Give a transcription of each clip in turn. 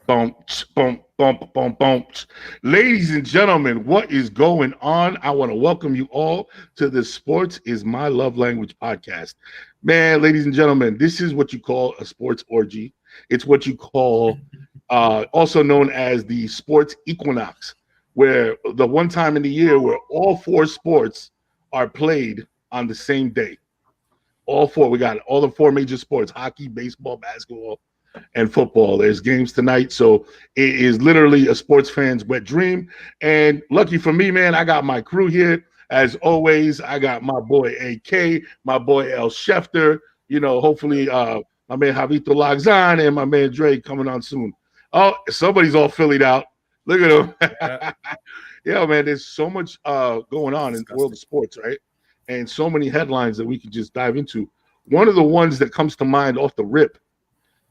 Bump, bump, bump, bump, bump. Ladies and gentlemen, what is going on? I want to welcome you all to the Sports is My Love Language podcast. Man, ladies and gentlemen, this is what you call a sports orgy. It's what you call, also known as the Sports Equinox, where the one time in the year where all four sports are played on the same day. All four. We got all the four major sports: hockey, baseball, basketball, and football. There's games tonight, so it is literally a sports fan's wet dream. And lucky for me, man, I got my crew here. As always, I got my boy AK, my boy El Schefter, hopefully my man Javito Lagzan and my man Dre coming on soon. Oh, somebody's all Phillied out. Look at him. Yeah, Yeah, man, there's so much going on in the world disgusting. of sports, right? And so many headlines that we could just dive into. One of the ones that comes to mind off the rip,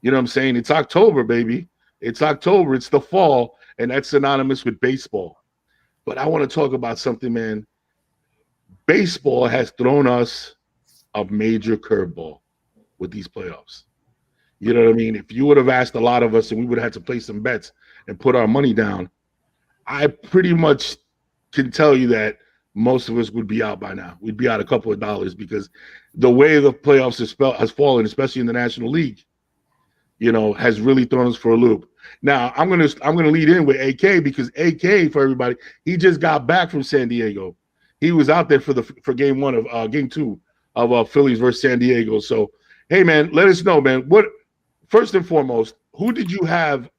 you know what I'm saying? It's October, baby. It's October. It's the fall, and that's synonymous with baseball. But I want to talk about something, man. Baseball has thrown us a major curveball with these playoffs. You know what I mean? If you would have asked a lot of us and we would have had to place some bets and put our money down, I pretty much can tell you that most of us would be out by now. We'd be out a couple of dollars because the way the playoffs has fallen, especially in the National League, has really thrown us for a loop. Now I'm gonna lead in with AK because AK for everybody, he just got back from San Diego. He was out there for game two of Phillies versus San Diego. So hey man, let us know, man. What first and foremost, who did you have?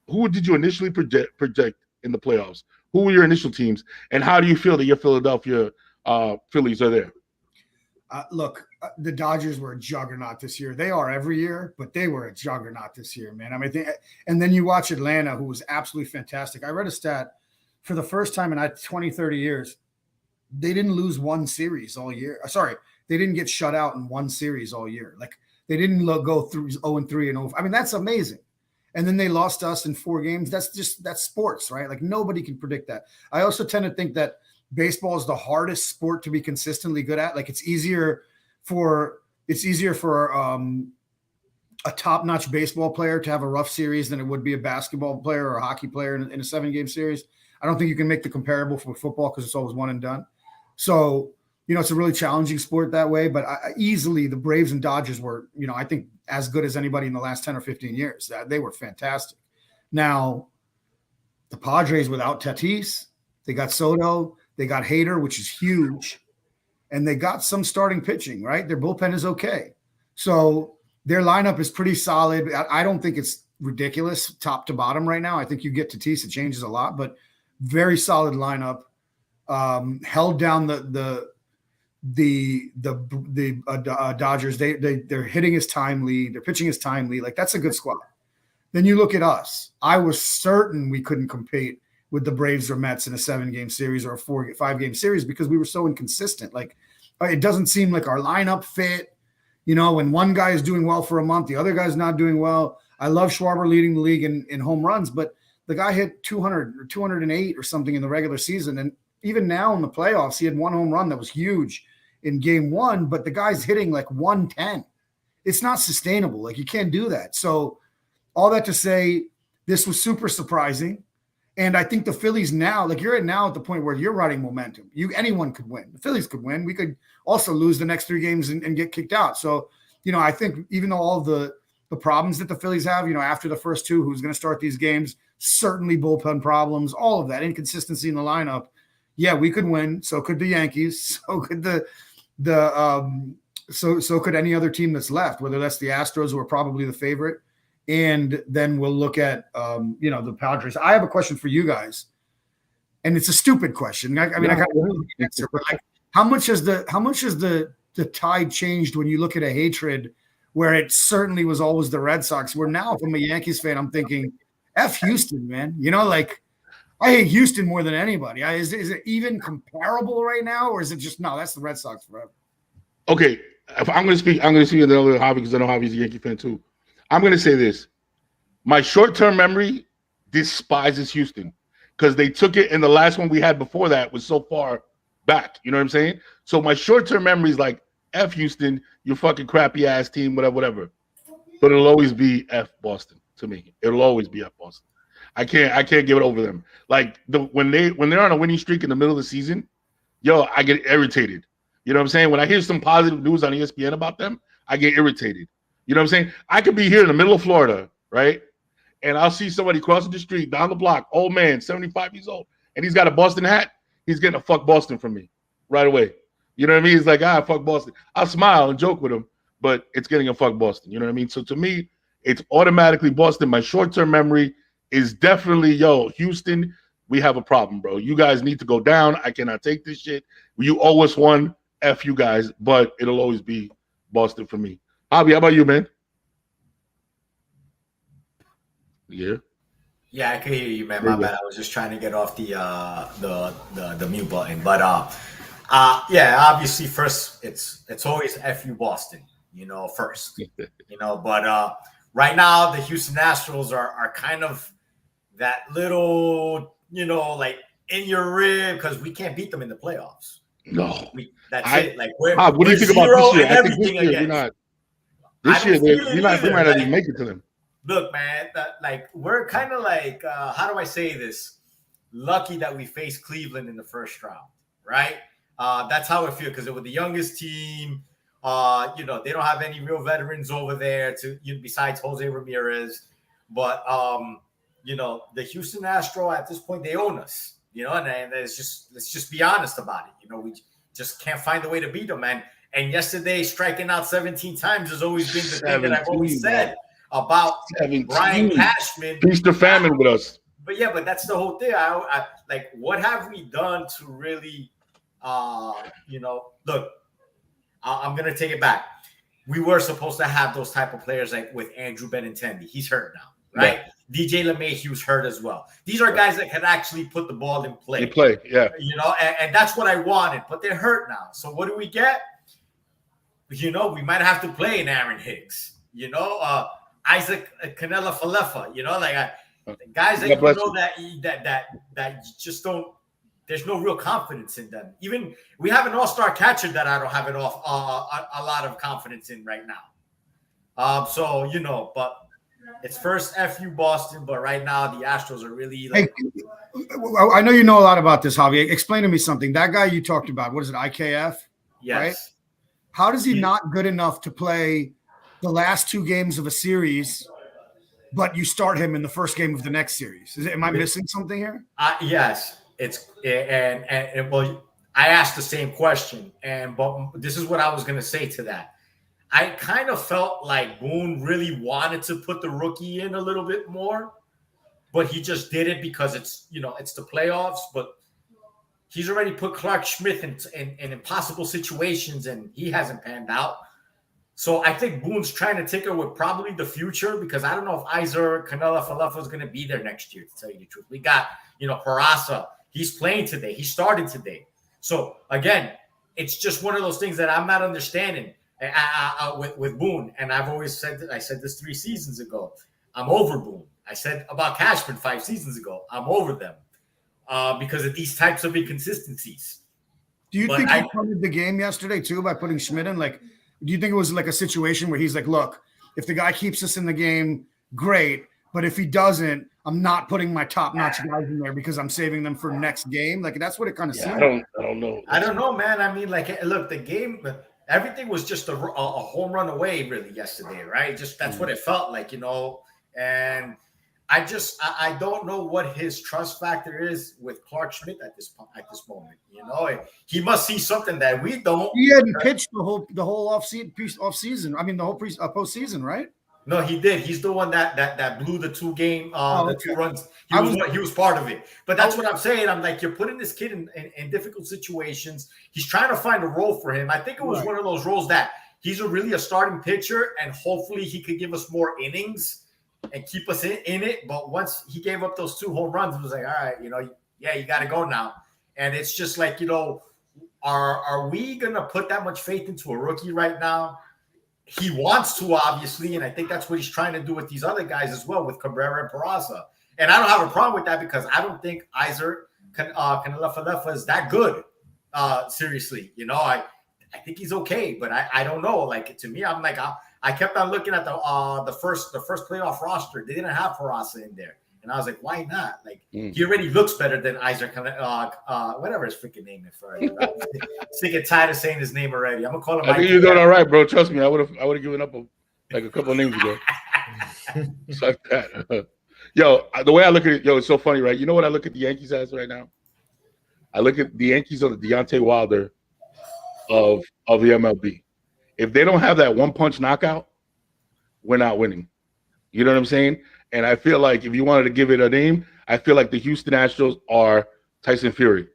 Who did you initially project in the playoffs? Who were your initial teams, and how do you feel that your Philadelphia Phillies are there? Look, the Dodgers were a juggernaut this year. They are every year, but they were a juggernaut this year, man. I mean, and then you watch Atlanta, who was absolutely fantastic. I read a stat for the first time in 20, 30 years, they didn't lose one series all year. Sorry, they didn't get shut out in one series all year. Like they didn't go through 0-3 and 0. I mean, that's amazing. And then they lost us in 4 games. That's sports, right? Like nobody can predict that. I also tend to think that baseball is the hardest sport to be consistently good at. Like it's easier for a top-notch baseball player to have a rough series than it would be a basketball player or a hockey player in a 7-game series. I don't think you can make the comparable for football because it's always one and done. So, it's a really challenging sport that way. But easily the Braves and Dodgers were, I think as good as anybody in the last 10 or 15 years. They were fantastic. Now, the Padres without Tatis, they got Soto, they got Hader, which is huge, and they got some starting pitching, right? Their bullpen is okay. So their lineup is pretty solid. I don't think it's ridiculous top to bottom right now. I think you get Tatis, it changes a lot, but very solid lineup. Held down the Dodgers. Their hitting is timely. Their pitching is timely. Like that's a good squad. Then you look at us. I was certain we couldn't compete with the Braves or Mets in a 7-game series or a 5-game series because we were so inconsistent. Like it doesn't seem like our lineup fit. When one guy is doing well for a month, the other guy's not doing well. I love Schwarber leading the league in home runs, but the guy hit 200 or 208 or something in the regular season. And even now in the playoffs, he had one home run that was huge in game 1, but the guy's hitting like 110. It's not sustainable. Like you can't do that. So all that to say, this was super surprising. And I think the Phillies now, like you're now at the point where you're riding momentum. Anyone could win. The Phillies could win. We could also lose the next 3 games and get kicked out. So, I think even though all the problems that the Phillies have, after the first 2, who's going to start these games, certainly bullpen problems, all of that inconsistency in the lineup. Yeah, we could win. So could the Yankees. So could so could any other team that's left, whether that's the Astros, who are probably the favorite. And then we'll look at, the Padres. I have a question for you guys, and it's a stupid question. I got to answer, but like, how much has the tide changed when you look at a hatred where it certainly was always the Red Sox? Where now, if I'm a Yankees fan, I'm thinking, F Houston, man. Like, I hate Houston more than anybody. Is it even comparable right now, or is it just no? That's the Red Sox forever. Okay, if I'm going to speak, I'm going to speak another Javi because I know Javi's a Yankee fan too. I'm going to say this. My short-term memory despises Houston because they took it, and the last one we had before that was so far back. You know what I'm saying? So my short-term memory is like, F Houston, you fucking crappy-ass team, whatever. But it'll always be F Boston. to me. It'll always be at Boston. I can't give it over them. Like when they're on a winning streak in the middle of the season, yo, I get irritated. You know what I'm saying? When I hear some positive news on ESPN about them, I get irritated. You know what I'm saying? I could be here in the middle of Florida, right? And I'll see somebody crossing the street down the block, old man, 75 years old, and he's got a Boston hat. He's getting a fuck Boston from me right away. You know what I mean? He's like, fuck Boston. I'll smile and joke with him, but it's getting a fuck Boston. You know what I mean? So to me, it's automatically Boston. My short-term memory is definitely, Houston, we have a problem, bro. You guys need to go down. I cannot take this shit. You owe us one. F you guys, but it'll always be Boston for me. Javi, how about you, man? Yeah. Yeah, I can hear you, man. My bad. I was just trying to get off the mute button. But yeah, obviously first it's always F you Boston, first. But right now the Houston Astros are kind of that little, like in your rib because we can't beat them in the playoffs. No. That's it. Like what do you think about this year? I think this year we're not. This year we might not even make it to them. Look, man, we're kind of like, how do I say this? Lucky that we faced Cleveland in the first round, right? That's how I feel because they were the youngest team. They don't have any real veterans over there besides Jose Ramirez. But the Houston Astros at this point they own us, and let's just be honest about it. We just can't find a way to beat them, man. And yesterday, striking out 17 times has always been the thing that I've always said about 17. Brian Cashman. Feast or famine with us. But that's the whole thing. I like, what have we done to really, look, I'm going to take it back. We were supposed to have those type of players like with Andrew Benintendi. He's hurt now, right? Yeah. DJ LeMahieu's hurt as well. These are guys that can actually put the ball in play. They play, yeah. And that's what I wanted, but they're hurt now. So what do we get? We might have to play in Aaron Hicks, Isaac Canela Falefa, guys that that just don't. There's no real confidence in them. Even we have an all-star catcher that I don't have a lot of confidence in right now. But it's first FU Boston, but right now the Astros are really like. Hey, I know you know a lot about this, Javi. Explain to me something. That guy you talked about, what is it, IKF? Yes. Right? How does he not good enough to play the last two games of a series, but you start him in the first game of the next series? Am I missing something here? Yes, it's and well, I asked the same question, but this is what I was going to say to that. I kind of felt like Boone really wanted to put the rookie in a little bit more, but he just did it because it's the playoffs, but. He's already put Clark Schmidt in impossible situations, and he hasn't panned out. So I think Boone's trying to tinker with probably the future because I don't know if Iser Canela Falefa is going to be there next year, to tell you the truth. We got, Peraza. He's playing today. He started today. So, again, it's just one of those things that I'm not understanding with Boone. And I've always said that. I said this 3 seasons ago. I'm over Boone. I said about Cashman 5 seasons ago. I'm over them. Because of these types of inconsistencies. Do you think he punted the game yesterday too by putting Schmidt in? Like, do you think it was like a situation where he's like, look, if the guy keeps us in the game, great. But if he doesn't, I'm not putting my top-notch guys in there because I'm saving them for next game. Like, that's what it kind of seemed like. I don't know. I don't know, man. I mean, like, look, the game, everything was just a home run away really yesterday, right? Just that's what it felt like, and I don't know what his trust factor is with Clark Schmidt at this moment. He must see something that we don't. He hadn't pitched the whole off season. I mean, the whole postseason, right? No, he did. He's the one that blew the 2 runs. He was part of it. But that's what I'm saying. I'm like, you're putting this kid in difficult situations. He's trying to find a role for him. I think it was one of those roles that he's really a starting pitcher, and hopefully he could give us more innings and keep us in it. But once he gave up those 2 home runs, it was like, all right, you got to go now. And it's just like, are we going to put that much faith into a rookie right now? He wants to, obviously, and I think that's what he's trying to do with these other guys as well, with Cabrera and Peraza. And I don't have a problem with that because I don't think Iser Canela Falefa is that good. Seriously, I think he's okay, but I don't know. Like, to me, I'm like, I kept on looking at the first playoff roster. They didn't have Peraza in there, and I was like, why not? Like he already looks better than Isaac, whatever his freaking name is. For sick and tired of saying his name already. I'm gonna call him. I think you're doing all right, bro. Trust me, I would have given up a couple of names ago. It's like that. Yo, the way I look at it, it's so funny, right? You know what I look at the Yankees as right now? I look at the Yankees on the Deontay Wilder of the MLB. If they don't have that one-punch knockout, we're not winning. You know what I'm saying? And I feel like if you wanted to give it a name, I feel like the Houston Astros are Tyson Fury,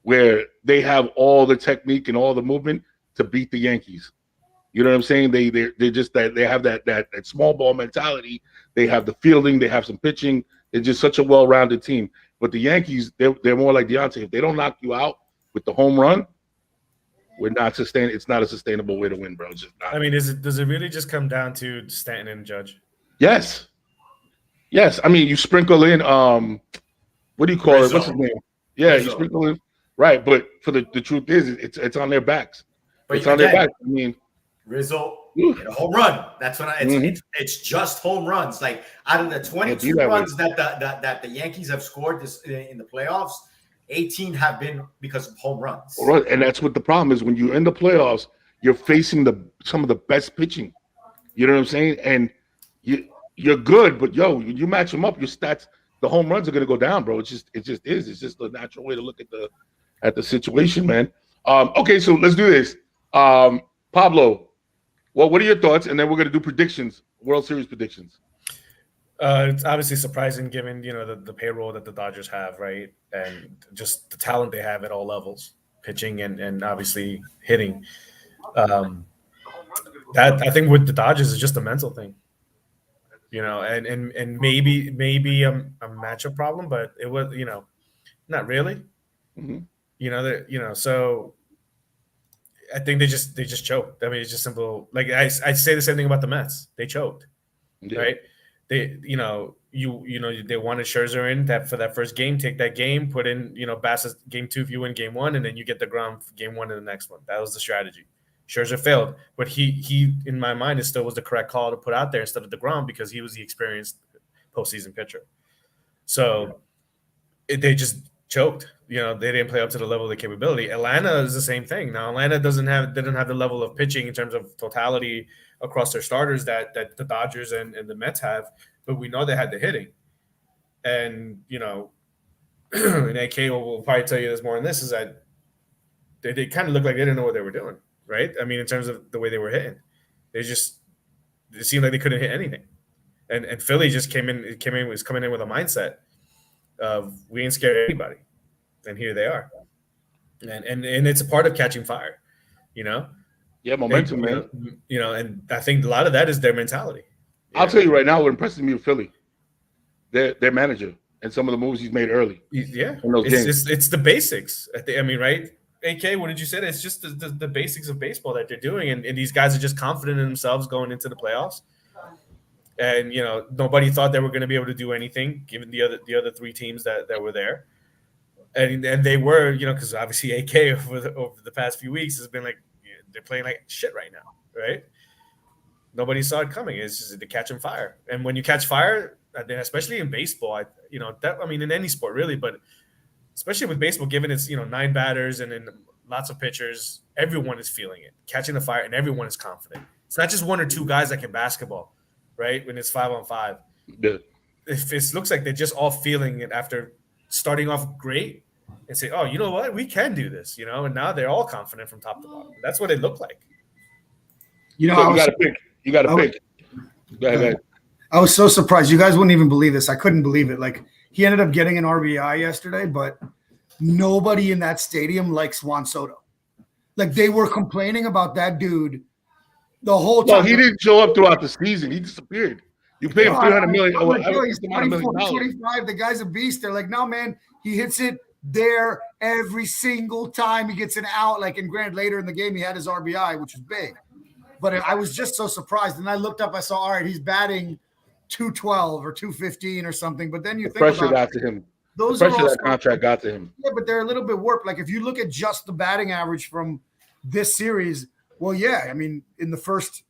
where they have all the technique and all the movement to beat the Yankees. You know what I'm saying? They just they have that small ball mentality. They have the fielding. They have some pitching. They're just such a well-rounded team. But the Yankees, they're more like Deontay. If they don't knock you out with the home run, we're not sustained. It's not a sustainable way to win, bro. It's just not. I mean, does it really just come down to Stanton and Judge? Yes. I mean, you sprinkle in what do you call it? What's his name? Yeah, you sprinkle in right. But for the truth is, it's on their backs. It's on their backs. I mean, Rizzo hit a home run. That's when it's just home runs. Like out of the 22 runs that the Yankees have scored in the playoffs, 18 have been because of home runs. Right, and that's what the problem is. When you're in the playoffs, you're facing some of the best pitching. You know what I'm saying? And you're good, but you match them up, your stats, the home runs are going to go down, bro. It just is. It's just the natural way to look at the situation, man. Okay, so let's do this. Pablo, well, what are your thoughts? And then we're going to do predictions, World Series predictions. It's obviously surprising given, the payroll that the Dodgers have, right? And just the talent they have at all levels, pitching and obviously hitting. That I think with the Dodgers is just a mental thing, and maybe a matchup problem, but it was, not really. Mm-hmm. So I think they just choked. I mean, it's just simple. Like I say the same thing about the Mets. They choked, right? They, they wanted Scherzer in that for that first game. Take that game, put in, Bassett game 2 if you win game 1, and then you get the Grom game 1 in the next one. That was the strategy. Scherzer failed, but he in my mind, it still was the correct call to put out there instead of the Grom because he was the experienced postseason pitcher. So they just choked. They didn't play up to the level of the capability. Atlanta is the same thing. Now Atlanta didn't have the level of pitching in terms of totality across their starters that the Dodgers and the Mets have, but we know they had the hitting. And and AK will probably tell you this more on this, is that they kind of looked like they didn't know what they were doing, right? I mean, in terms of the way they were hitting. It seemed like they couldn't hit anything. And Philly just was coming in with a mindset of we ain't scared of anybody. And here they are. And it's a part of catching fire, Yeah, momentum, man. And I think a lot of that is their mentality. I'll tell you right now, what impresses me with Philly, their manager and some of the moves he's made early. Yeah, in those games. It's the basics. I mean, right? AK, what did you say? It's just the basics of baseball that they're doing, and these guys are just confident in themselves going into the playoffs. And nobody thought they were going to be able to do anything given the other 3 teams that were there. And they were, because obviously AK over the past few weeks has been like, they're playing like shit right now, right? Nobody saw it coming. It's just they're catching fire. And when you catch fire, especially in baseball, in any sport really, but especially with baseball, given it's 9 batters and then lots of pitchers, everyone is feeling it, catching the fire, and everyone is confident. It's not just 1 or 2 guys like in basketball, right? When it's 5-on-5, it looks like they're just all feeling it after starting off great and say, oh, you know what? We can do this, and now they're all confident from top to bottom. That's what it looked like. So you got to pick. You got to pick. Go ahead. I was so surprised. You guys wouldn't even believe this. I couldn't believe it. Like, he ended up getting an RBI yesterday, but nobody in that stadium likes Juan Soto. Like, they were complaining about that dude the whole time. Well, he didn't show up throughout the season. He disappeared. You pay him $300 million. He's 24, 25. The guy's a beast. They're like, no, man, he hits it there every single time he gets an out. Like, and granted, later in the game, he had his RBI, which was big. But I was just so surprised. And I looked up, I saw, all right, he's batting 212 or 215 or something. But then you think pressure got to him. The pressure that contract got to him. Yeah, but they're a little bit warped. Like, if you look at just the batting average from this series, well, yeah, I mean, in the first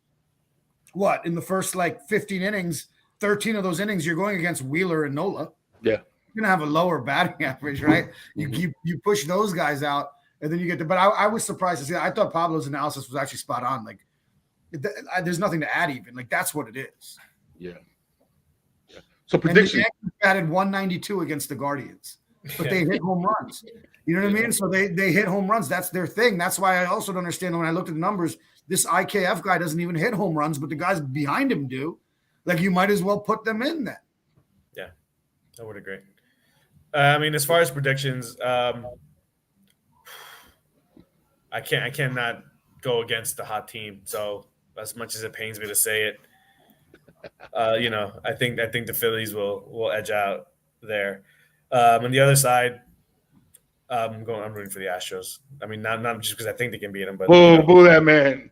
what, in the first like 15 innings, 13 of those innings, you're going against Wheeler and Nola. Yeah. You're going to have a lower batting average, right? Mhm. You push those guys out, and then you get to, but I was surprised to see that. I thought Pablo's analysis was actually spot on. Like, there's nothing to add even. Like, that's what it is. Yeah. So And the prediction. Yankees batted 192 against the Guardians, but they hit home runs. You know what I mean? So they hit home runs. That's their thing. That's why I also don't understand when I looked at the numbers, this IKF guy doesn't even hit home runs, but the guys behind him do. Like, you might as well put them in then. Yeah, I would agree. I mean, as far as predictions, I cannot go against the hot team. So as much as it pains me to say it, I think the Phillies will edge out there. On the other side, I'm rooting for the Astros. I mean, not just because I think they can beat them, but Boo that man.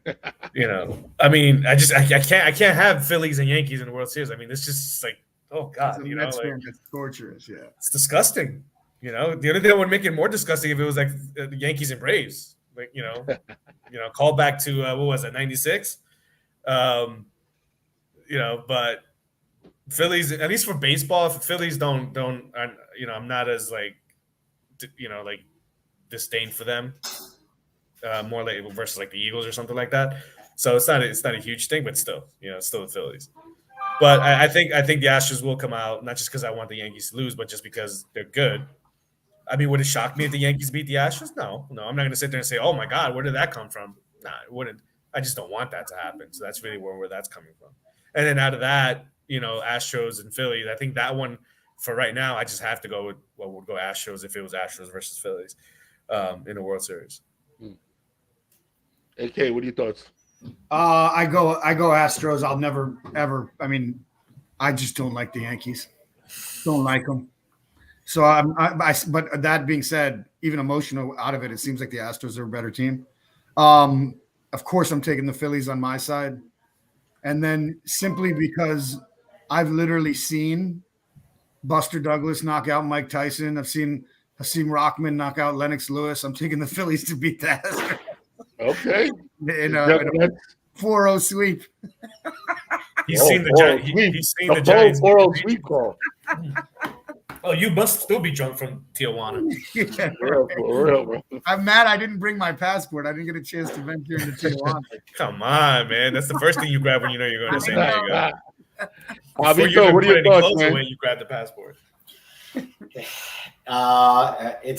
I mean, I can't have Phillies and Yankees in the World Series. I mean, it's just like, oh God, It's torturous. Yeah, it's disgusting. The only thing that would make it more disgusting if it was like the Yankees and Braves, like call back to what was it, '96? But Phillies, at least for baseball, if Phillies don't, I'm not as like disdain for them, more like versus like the Eagles or something like that. So it's not a huge thing, but still, it's still the Phillies. But I think the Astros will come out, not just because I want the Yankees to lose, but just because they're good. I mean, would it shock me if the Yankees beat the Astros? No, I'm not going to sit there and say, "Oh my God, where did that come from?" Nah, it wouldn't. I just don't want that to happen. So that's really where that's coming from. And then out of that, Astros and Phillies, I think that one for right now, I just have to go with we'll go Astros if it was Astros versus Phillies in the World Series. AK, what are your thoughts? I go Astros. I'll never ever. I mean, I just don't like the Yankees. Don't like them. So but that being said, even emotional out of it, it seems like the Astros are a better team. Of course, I'm taking the Phillies on my side, and then simply because I've literally seen Buster Douglas knock out Mike Tyson. I've seen Rockman knock out Lennox Lewis. I'm taking the Phillies to beat the Astros. Okay. In a 4-0 sweep. He's seen the Giants. He's seen the Giants 4-0 sweep call. Oh, you must still be drunk from Tijuana. Yeah, for real, bro. I'm mad I didn't bring my passport. I didn't get a chance to venture into Tijuana. Come on, man. That's the first thing you grab when you know you're going to San Diego. Before you what are your thoughts, man? You grab the passport. It's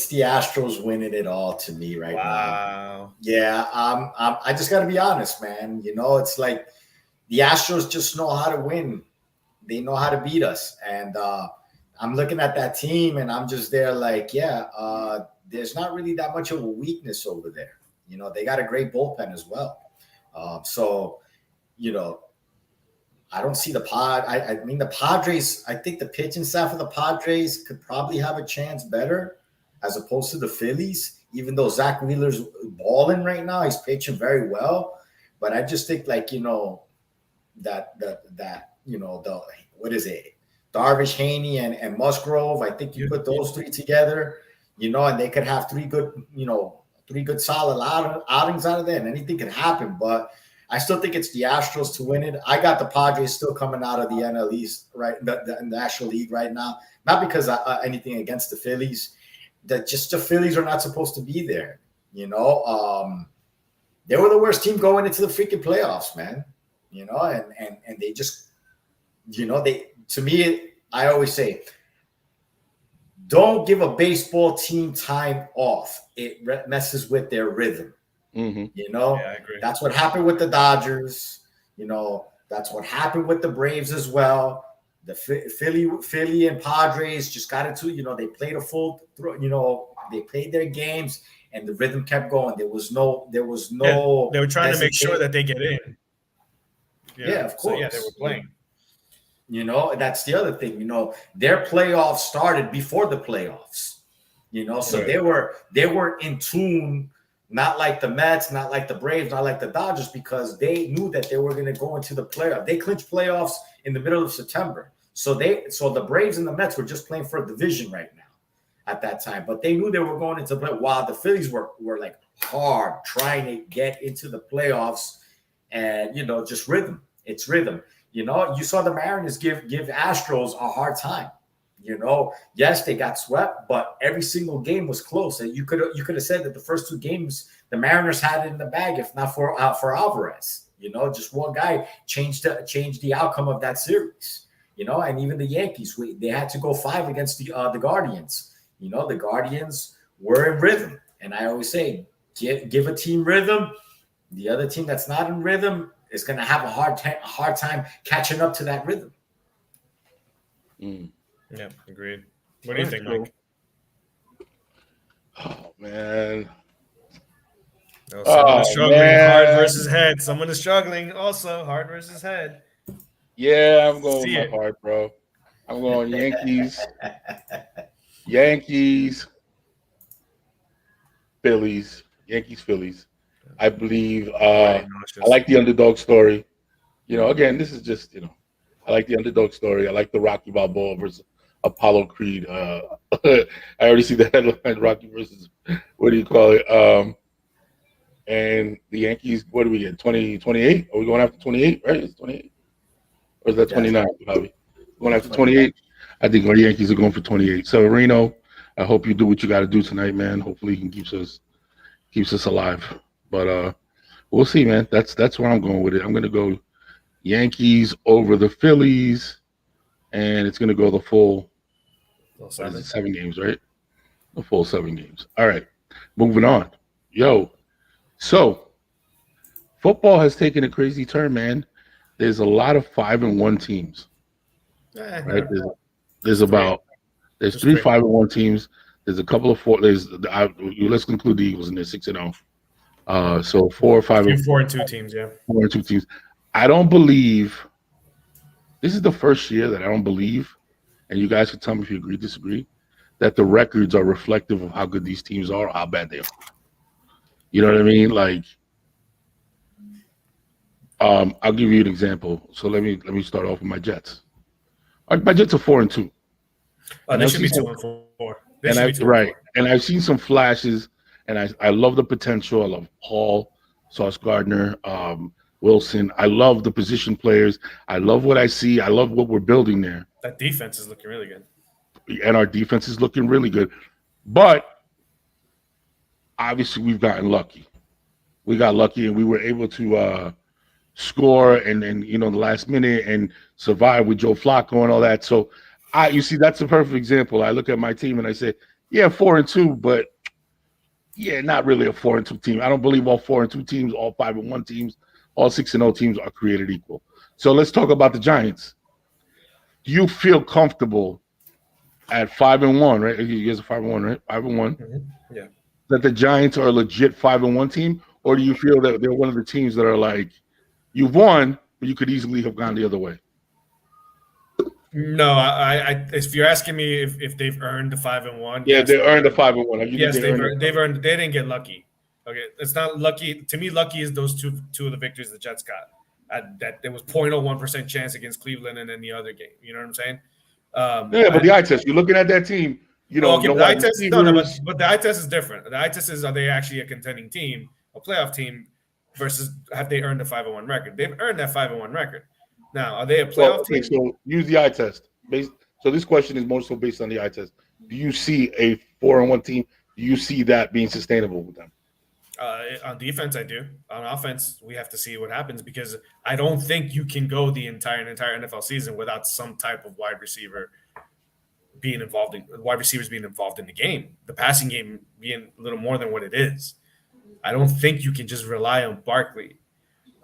the Astros winning it all to me right now. Wow. Yeah, I just got to be honest, man. It's like the Astros just know how to win. They know how to beat us. And I'm looking at that team, and I'm just there like, there's not really that much of a weakness over there. They got a great bullpen as well. I don't see the I mean, the Padres, I think the pitching staff of the Padres could probably have a chance better as opposed to the Phillies, even though Zach Wheeler's balling right now. He's pitching very well. But I just think what is it? Darvish, Haney, and Musgrove. I think you put those three together, and they could have three good solid outings out of there, and anything can happen. But I still think it's the Astros to win it. I got the Padres still coming out of the NL East, right? The National League right now. Not because anything against the Phillies. That just the Phillies are not supposed to be there. They were the worst team going into the freaking playoffs, man. And they just, to me, I always say, don't give a baseball team time off. It messes with their rhythm. Mm-hmm. I agree. That's what happened with the Dodgers. That's what happened with the Braves as well. The Philly and Padres just got into, they played they played their games and the rhythm kept going. There was no. They were trying to make sure that they get in. Yeah, of course. So, they were playing. That's the other thing. Their playoffs started before the playoffs. So right. they were in tune. Not like the Mets, not like the Braves, not like the Dodgers, because they knew that they were going to go into the playoff. They clinched playoffs in the middle of September. So the Braves and the Mets were just playing for a division right now at that time. But they knew they were going into play while the Phillies were like hard trying to get into the playoffs and, just rhythm. It's rhythm. You know, you saw the Mariners give Astros a hard time. You know, yes, they got swept, but every single game was close. And you could have said that the first 2 games the Mariners had it in the bag, if not for Alvarez. You know, just one guy changed the outcome of that series. You know, and even the Yankees, they had to go 5 against the Guardians. You know, the Guardians were in rhythm, and I always say, give a team rhythm. The other team that's not in rhythm is going to have a hard time catching up to that rhythm. Yeah, agreed. What do you think, Mike? Oh man. No, someone is struggling. Heart versus head. Someone is struggling also. Heart versus head. Yeah, I'm going with my heart, bro. I'm going Yankees. Phillies. I believe I like the underdog story. You know, again, this is just, you know, I like the underdog story. I like the Rocky Balboa versus Apollo Creed. I already see the headline, Rocky versus, what do you call it? And the Yankees, what do we get? 28? Are we going after 28, right? It's 28. Or is that 29, Bobby? Going after 28? I think our Yankees are going for 28. So, Reno, I hope you do what you got to do tonight, man. Hopefully you can keeps us alive. But we'll see, man. That's where I'm going with it. I'm going to go Yankees over the Phillies, and it's going to go the full 7 games, right? The full 7 games. All right, moving on. So football has taken a crazy turn, man. There's a lot of 5-1 teams, right? There's 3 5-1 teams. There's a couple of 4. Let's conclude the Eagles, and they're 6-0. So 4 or 5. 4-2 teams, yeah. 4-2 teams. I don't believe. This is the first year that I don't believe, and you guys can tell me if you agree, disagree, that the records are reflective of how good these teams are or how bad they are. You know what I mean? Like, I'll give you an example. So let me start off with my Jets. My Jets are 4-2. They should be 2-4. And I've seen some flashes, and I love the potential. I love Hall, Sauce Gardner, Wilson. I love the position players. I love what I see. I love what we're building there. That defense is looking really good. And our defense is looking really good. But obviously we've gotten lucky. We got lucky, and we were able to score and you know, the last minute and survive with Joe Flacco and all that. So you see, that's a perfect example. I look at my team and I say, yeah, 4-2, but yeah, not really a 4-2 team. I don't believe all 4-2 teams, all 5-1 teams, all 6-0 teams are created equal. So let's talk about the Giants. Do you feel comfortable at 5-1, right? You guys are 5-1, right? 5-1. Mm-hmm. Yeah. That the Giants are a legit 5-1 team, or do you feel that they're one of the teams that are like, you've won, but you could easily have gone the other way? No, I if you're asking me if they've earned the 5-1, yeah, they earned the 5-1. Yes, they've earned. They didn't get lucky. Okay, it's not lucky. To me, lucky is those two of the victories the Jets got. That there was 0.01% chance against Cleveland, and then the other game. You know what I'm saying? But the eye test. You're looking at that team. You know, the eye test. But the eye test is different. The eye test is, are they actually a contending team, a playoff team, versus have they earned a 5-1 record? They've earned that 5-1 record. Now, are they a playoff team? So use the eye test. So this question is more so based on the eye test. Do you see a 4-1 team? Do you see that being sustainable with them? On defense, I do. On offense, we have to see what happens, because I don't think you can go the entire NFL season without some type of wide receivers being involved in the game. The passing game being a little more than what it is. I don't think you can just rely on Barkley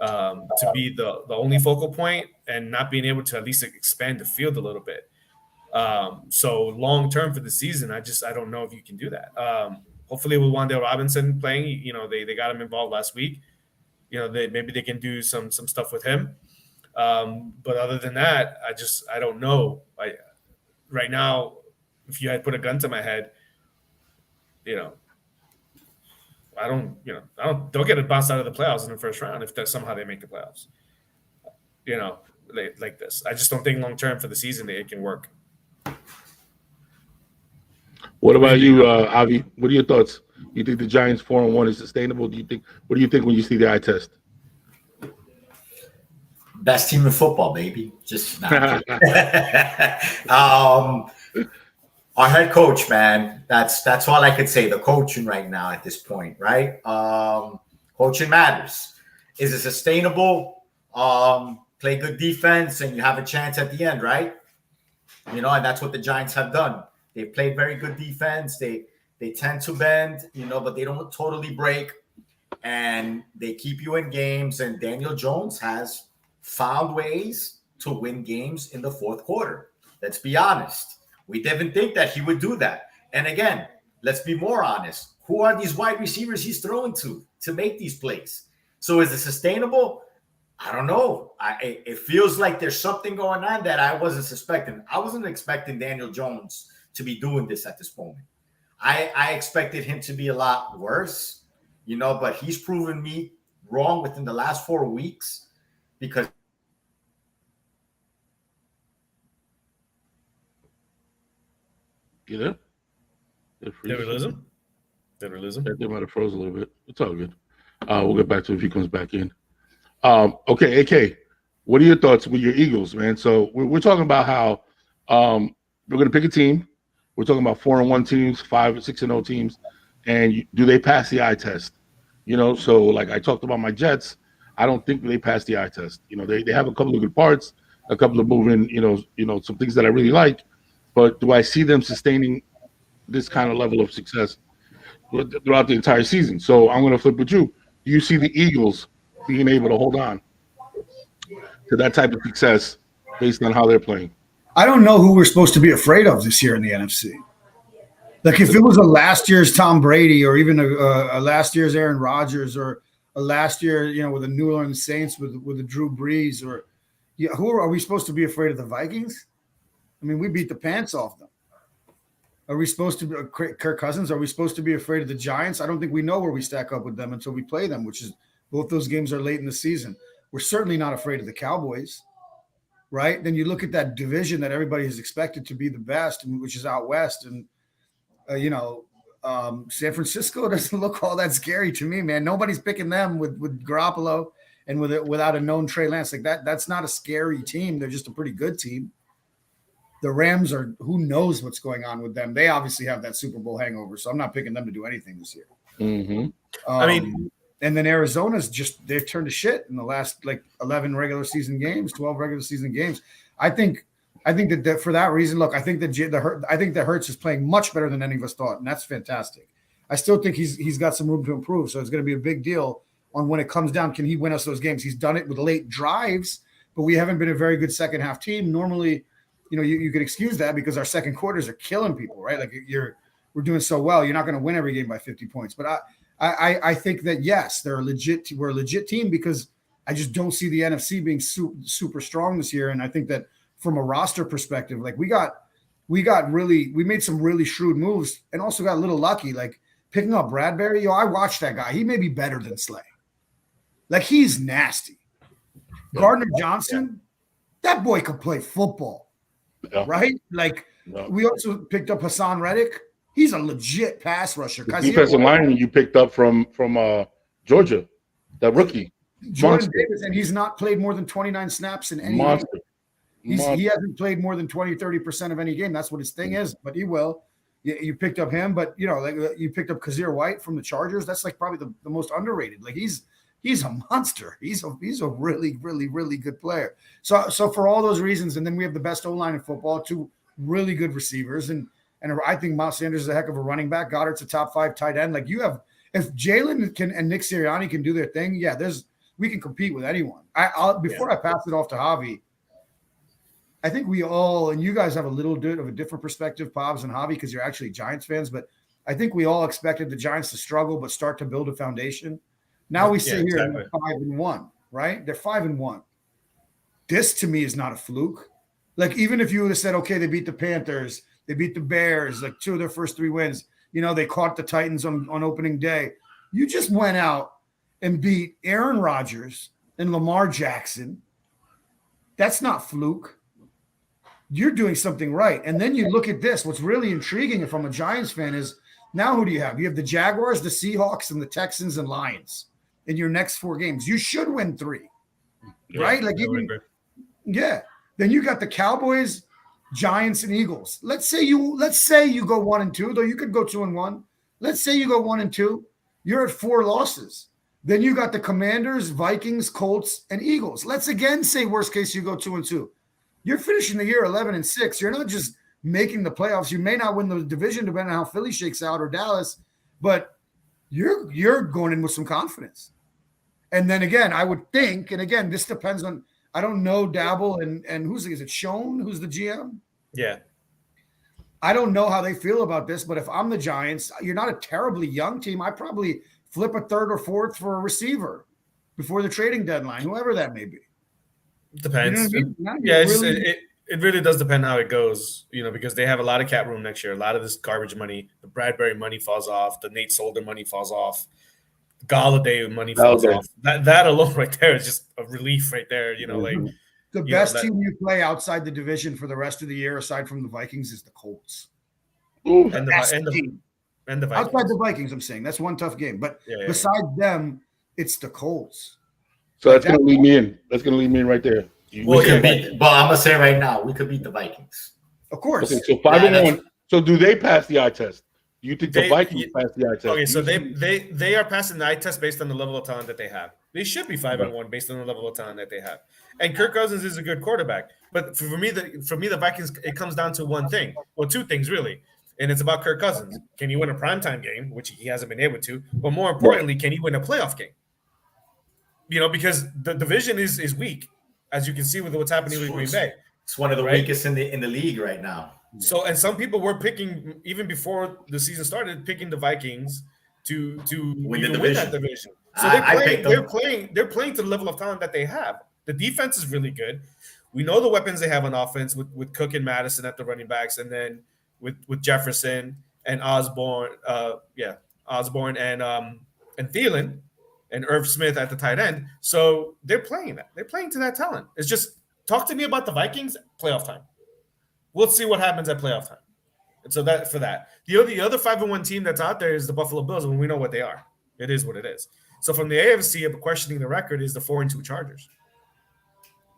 to be the only focal point and not being able to at least expand the field a little bit. So long term for the season, I don't know if you can do that. Hopefully with Wan'Dale Robinson playing, you know, they got him involved last week. You know, maybe they can do some stuff with him. But other than that, I don't know. Right now, if you had put a gun to my head, you know, they'll get bounced out of the playoffs in the first round if somehow they make the playoffs. You know, like this. I just don't think long term for the season it can work. What about you, Avi? What are your thoughts? You think the Giants 4-1 is sustainable? What do you think when you see the eye test? Best team in football, baby. Just not. Our head coach, man. That's all I could say. The coaching right now at this point, right? Coaching matters. Is it sustainable? Play good defense, and you have a chance at the end, right? And that's what the Giants have done. They played very good defense. They tend to bend, but they don't totally break, and they keep you in games. And Daniel Jones has found ways to win games in the fourth quarter. Let's be honest. We didn't think that he would do that. And again, let's be more honest. Who are these wide receivers he's throwing to make these plays? So is it sustainable? I don't know. It feels like there's something going on that I wasn't suspecting. I wasn't expecting Daniel Jones to be doing this at this moment. I expected him to be a lot worse, but he's proven me wrong within the last 4 weeks because You know? Did we lose him? They might have froze a little bit. It's all good. We'll get back to it if he comes back in. Okay, AK, what are your thoughts with your Eagles, man? So we're talking about how we're going to pick a team. We're talking about 4-1 teams, 5-6-0 teams, and do they pass the eye test? So like I talked about my Jets, I don't think they pass the eye test. They have a couple of good parts, a couple of moving, some things that I really like. But do I see them sustaining this kind of level of success throughout the entire season? So I'm going to flip with you. Do you see the Eagles being able to hold on to that type of success based on how they're playing? I don't know who we're supposed to be afraid of this year in the NFC. Like if it was a last year's Tom Brady or even a last year's Aaron Rodgers or a last year, with the New Orleans Saints with the Drew Brees or who are we supposed to be afraid of? The Vikings? I mean, we beat the pants off them. Are we supposed to be Kirk Cousins? Are we supposed to be afraid of the Giants? I don't think we know where we stack up with them until we play them, which is both those games are late in the season. We're certainly not afraid of the Cowboys, right? Then you look at that division that everybody is expected to be the best, which is out west, and San Francisco doesn't look all that scary to me, man. Nobody's picking them with Garoppolo and without a known Trey Lance like that. That's not a scary team. They're just a pretty good team. The Rams are, who knows what's going on with them. They obviously have that Super Bowl hangover, so I'm not picking them to do anything this year. Mm-hmm. And then Arizona's they've turned to shit in the last 11 regular season games, 12 regular season games. I think that for that reason, look, I think that Hurts is playing much better than any of us thought, and that's fantastic. I still think he's got some room to improve, so it's going to be a big deal on when it comes down. Can he win us those games? He's done it with late drives, but we haven't been a very good second half team. Normally, you could excuse that because our second quarters are killing people, right? Like we're doing so well. You're not going to win every game by 50 points. But I think that, yes, we're a legit team because I just don't see the NFC being super strong this year. And I think that from a roster perspective, like we made some really shrewd moves and also got a little lucky, like picking up Bradbury. I watched that guy. He may be better than Slay. Like he's nasty. Gardner Johnson, that boy could play football. Yeah. Right? We also picked up Hassan Reddick. He's a legit pass rusher. The defensive lineman you picked up from Georgia, that rookie. Jordan Davis, and he's not played more than 29 snaps in any game. He hasn't played more than 20-30% of any game. That's what his thing is, but he will. You picked up him, but you picked up Kazir White from the Chargers. That's probably the most underrated. He's a monster. He's a really, really, really good player. So for all those reasons, and then we have the best O-line in football, 2 really good receivers, and I think Miles Sanders is a heck of a running back. Goddard's a top 5 tight end. If Jalen and Nick Sirianni can do their thing, we can compete with anyone. Before I pass it off to Javi, I think we all, and you guys have a little bit of a different perspective, Pobbs and Javi, because you're actually Giants fans, but I think we all expected the Giants to struggle but start to build a foundation. Now we sit here and they're 5-1, right? They're 5-1. This to me is not a fluke. Even if you would have said, okay, they beat the Panthers, they beat the Bears, 2 of their first 3 wins, they caught the Titans on opening day. You just went out and beat Aaron Rodgers and Lamar Jackson. That's not fluke. You're doing something right. And then you look at this. What's really intriguing if I'm a Giants fan is now who do you have? You have the Jaguars, the Seahawks, and the Texans and Lions in your next 4 games. You should win 3. right? Like yeah. Then you got the Cowboys, Giants, and Eagles. Let's say you go 1-2, though you could go 2-1. Let's say you go 1-2. You're at 4 losses. Then you got the Commanders, Vikings, Colts, and Eagles. Let's again say worst case you go 2-2. You're finishing the year 11-6. You're not just making the playoffs. You may not win the division depending on how Philly shakes out or Dallas, but you're going in with some confidence. And then again, I would think, and again, this depends on, I don't know Dabble and is it Schoen, who's the GM? Yeah. I don't know how they feel about this, but if I'm the Giants, you're not a terribly young team. I probably flip a third or fourth for a receiver before the trading deadline, whoever that may be. Depends. You know what I mean? Yeah, really, it really does depend how it goes, because they have a lot of cap room next year. A lot of this garbage money, the Bradbury money falls off, the Nate Solder money falls off, Galladay money falls off. That alone right there is just a relief right there. Like the best team you play outside the division for the rest of the year, aside from the Vikings, is the Colts. And the Vikings. Outside the Vikings, I'm saying that's one tough game. But besides them, it's the Colts. So that's going to lead me in. That's going to lead me in right there. But I'm going to say right now, we could beat the Vikings. Of course. Okay, so 5-1. So do they pass the eye test? Do you think the Vikings pass the eye test? Okay, so they are passing the eye test based on the level of talent that they have. They should be 5-1 based on the level of talent that they have. And Kirk Cousins is a good quarterback. But for me, the Vikings, it comes down to one thing. Well, two things, really. And it's about Kirk Cousins. Can he win a primetime game, which he hasn't been able to? But more importantly, can he win a playoff game? Because the division is weak, as you can see with what's happening with Green Bay. It's one of the weakest in the league right now. So, and some people were picking, even before the season started, picking the Vikings to win that division. So they're playing to the level of talent that they have. The defense is really good. We know the weapons they have on offense with Cook and Madison at the running backs, and then with Jefferson and Osborne and Thielen and Irv Smith at the tight end. So they're playing that. They're playing to that talent. It's just, talk to me about the Vikings playoff time. We'll see what happens at playoff time. And so that for that. The other 5-1 team that's out there is the Buffalo Bills, and we know what they are. It is what it is. So from the AFC, questioning the record is the 4-2 Chargers.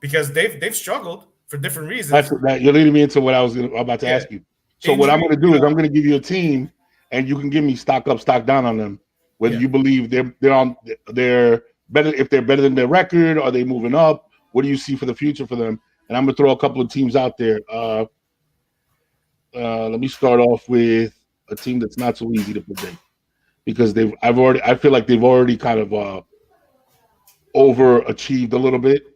Because they've struggled for different reasons. You're leading me into what I was about to ask you. So what I'm going to do is I'm going to give you a team, and you can give me stock up, stock down on them. Whether you believe they're better, if they're better than their record, are they moving up? What do you see for the future for them? And I'm going to throw a couple of teams out there. Let me start off with a team that's not so easy to predict because I feel like they've already kind of overachieved a little bit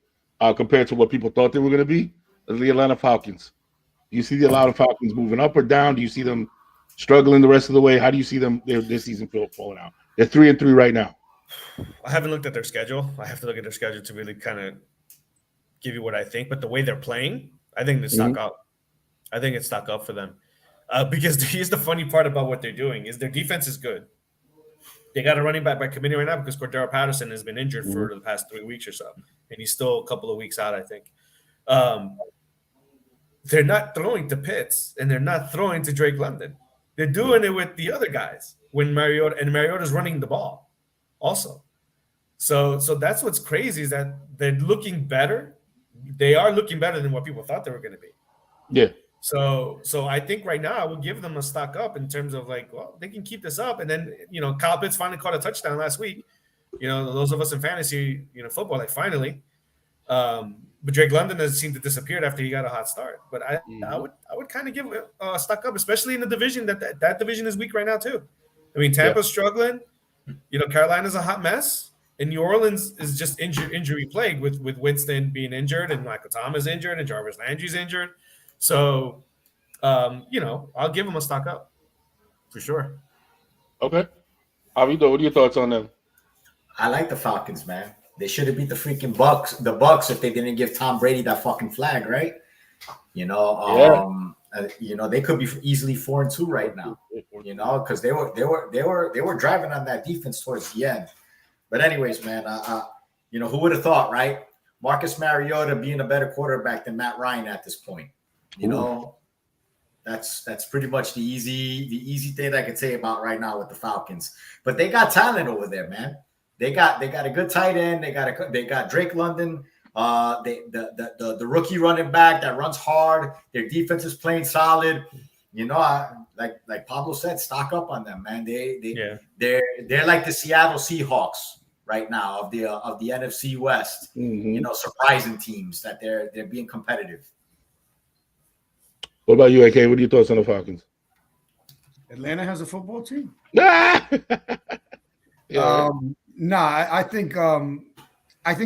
compared to what people thought they were going to be. The Atlanta Falcons. Do you see the Atlanta Falcons moving up or down? Do you see them struggling the rest of the way? How do you see them this season falling out? They're 3-3 right now. I haven't looked at their schedule. I have to look at their schedule to really kind of give you what I think. But the way they're playing, I think it's stock up. I think it's stock up for them. Because here's the funny part about what they're doing is their defense is good. They got a running back by committee right now because Cordero Patterson has been injured for the past 3 weeks or so. And he's still a couple of weeks out, I think. They're not throwing to Pitts, and they're not throwing to Drake London. They're doing it with the other guys when Mariota's running the ball also. So that's what's crazy is that they're looking better. They are looking better than what people thought they were going to be. Yeah. So I think right now I would give them a stock up in terms of they can keep this up. And then, Kyle Pitts finally caught a touchdown last week. Those of us in fantasy, football, finally. But Drake London has seemed to disappear after he got a hot start. But I would kind of give a stock up, especially in the division that division is weak right now too. I mean, Tampa's struggling. Carolina's a hot mess, and New Orleans is just injury plagued with Winston being injured and Michael Thomas injured and Jarvis Landry's injured. So, I'll give them a stock up for sure. Okay, Javi, what are your thoughts on them? I like the Falcons, man. They should have beat the freaking Bucks if they didn't give Tom Brady that fucking flag, right? They could be easily 4-2 right now, because they were driving on that defense towards the end. But anyways, man, who would have thought, right? Marcus Mariota being a better quarterback than Matt Ryan at this point. That's pretty much the easy thing I could say about right now with the Falcons. But they got talent over there, man. They got a good tight end. They got Drake London. The rookie running back that runs hard. Their defense is playing solid. You know, like Pablo said, stock up on them, man. They're like the Seattle Seahawks right now of the NFC West. Mm-hmm. You know, surprising teams that they're being competitive. What about you, AK? What are your thoughts on the Falcons? Atlanta has a football team. Yeah. I think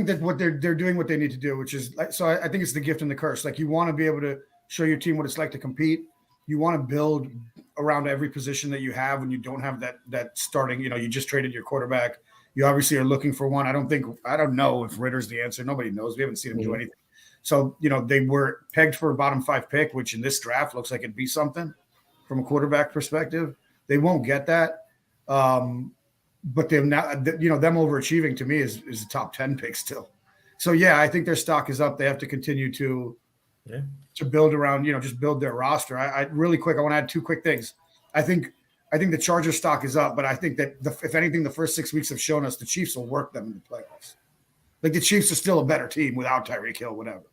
that what they're doing what they need to do, which is so I think it's the gift and the curse. Like, you want to be able to show your team what it's like to compete. You want to build around every position that you have when you don't have that starting. You know, you just traded your quarterback. You obviously are looking for one. I don't know if Ritter's the answer. Nobody knows. We haven't seen him do anything. So, you know, they were pegged for a bottom 5 pick, which in this draft looks like it'd be something from a quarterback perspective. They won't get that. But they're not, you know, them overachieving to me is a top 10 pick still. So, yeah, I think their stock is up. They have to continue to build around, you know, just build their roster. I really quick, I want to add 2 quick things. I think the Chargers stock is up, but I think that if anything, the first 6 weeks have shown us the Chiefs will work them in the playoffs. Like, the Chiefs are still a better team without Tyreek Hill, whatever.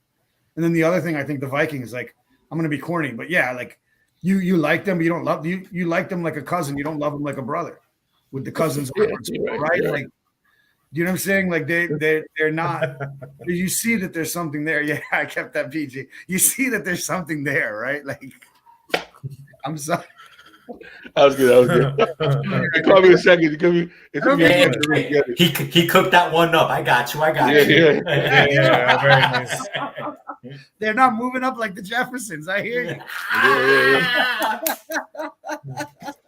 And then the other thing, I think the Vikings, like, I'm going to be corny, but yeah, like you like them, but you don't love you like them like a cousin. You don't love them like a brother with the cousins, right? Like, you know what I'm saying? Like they're not, you see that there's something there. Yeah. I kept that PG. You see that there's something there, right? Like, I'm sorry. I was good. Call me a second. He cooked that one up. I got you. Yeah, very nice. They're not moving up like the Jeffersons. I hear you.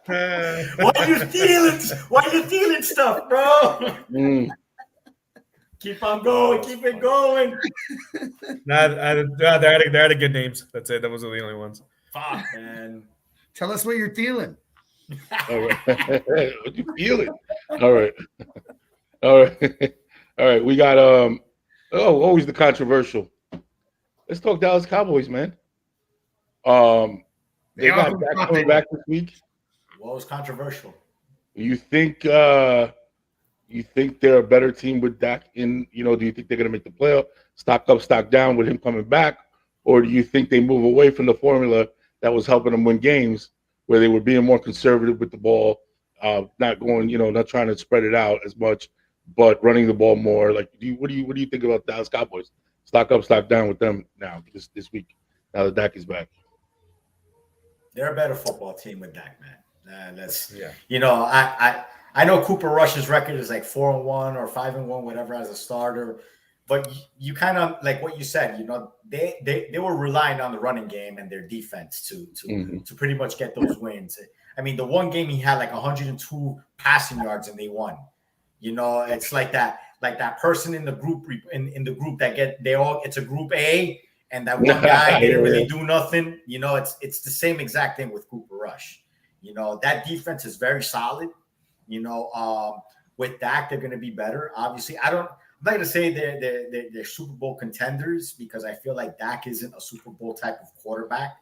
Why are you stealing stuff, bro? Keep on going. Keep it going. They had good names. That's it. Those are the only ones. Fuck, man. Tell us what you're feeling. All right. What you feeling? All right. We got always the controversial. Let's talk Dallas Cowboys, man. They got Dak coming back this week. What was controversial? You think they're a better team with Dak in? You know, do you think they're going to make the playoff? Stock up, stock down with him coming back, or do you think they move away from the formula that was helping them win games, where they were being more conservative with the ball, not going, you know, not trying to spread it out as much, but running the ball more? Like, what do you think about Dallas Cowboys? Stock up, stock down with them now this week. Now that Dak is back, they're a better football team with Dak, man. You know, I know Cooper Rush's record is like 4-1 or 5-1, whatever, as a starter. But you kind of, like what you said, you know, they were relying on the running game and their defense to pretty much get those wins. I mean, the one game he had like 102 passing yards and they won. You know, it's like that person in the group in the group that it's a group A, and that one guy didn't really do nothing. You know, it's the same exact thing with Cooper Rush. You know, that defense is very solid. You know, with Dak, they're going to be better. Obviously, I'm not going to say they're Super Bowl contenders, because I feel like Dak isn't a Super Bowl type of quarterback.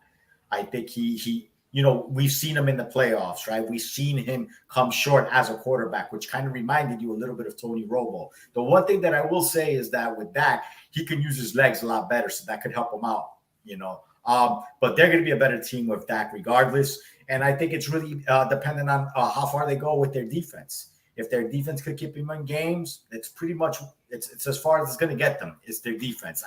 I think he you know, we've seen him in the playoffs, right? We've seen him come short as a quarterback, which kind of reminded you a little bit of Tony Romo. The one thing that I will say is that with Dak, he can use his legs a lot better, so that could help him out, you know. But they're going to be a better team with Dak regardless. And I think it's really dependent on how far they go with their defense. If their defense could keep him in games, it's pretty much it's as far as it's going to get them. It's their defense.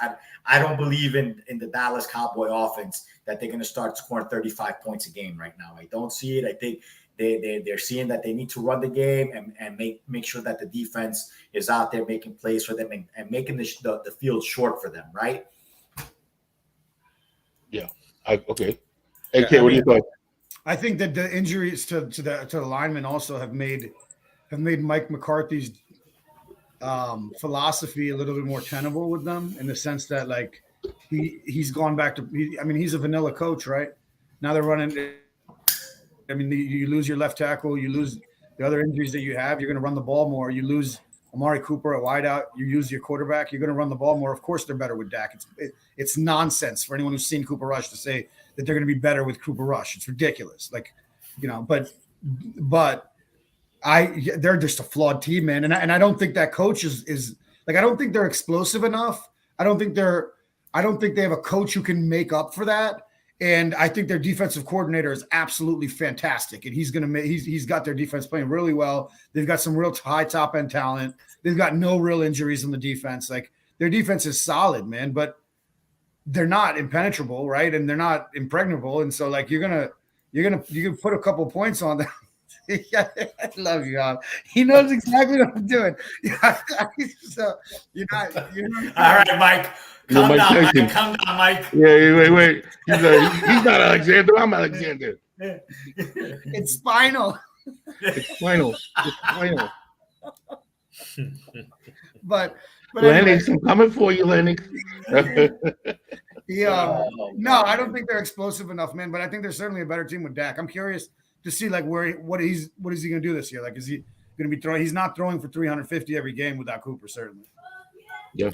I don't believe in the Dallas Cowboy offense that they're going to start scoring 35 points a game right now. I don't see it. I think they're seeing that they need to run the game and make sure that the defense is out there making plays for them and making the field short for them, right? Yeah. Okay. AK, what do you think? I think that the injuries to the linemen also have made Mike McCarthy's philosophy a little bit more tenable with them, in the sense that, like, he's gone back to. He's a vanilla coach, right? Now they're running. I mean, you lose your left tackle, you lose the other injuries that you have. You're going to run the ball more. You lose Amari Cooper, a wideout. You use your quarterback. You're going to run the ball more. Of course, they're better with Dak. It's nonsense for anyone who's seen Cooper Rush to say that they're going to be better with Cooper Rush. It's ridiculous. Like, you know, but they're just a flawed team, man. And I don't think that coach is like, I don't think they're explosive enough. I don't think they have a coach who can make up for that. And I think their defensive coordinator is absolutely fantastic, and he's got their defense playing really well. They've got some real high top end talent. They've got no real injuries on the defense. Like, their defense is solid, man, but they're not impenetrable, right? And they're not impregnable. And so, like, you can put a couple points on them. I love you, Rob. He knows exactly what I'm doing. So you're not. All right, Mike. Calm down, Mike. Calm down, Mike. Yeah, wait. He's not Alexander. I'm Alexander. It's spinal. It's spinal. But Lennox, I'm coming for you, Lennox. No, I don't think they're explosive enough, man. But I think they're certainly a better team with Dak. I'm curious to see like what is he going to do this year? Like, is he going to be throwing? He's not throwing for 350 every game without Cooper, certainly. Yeah.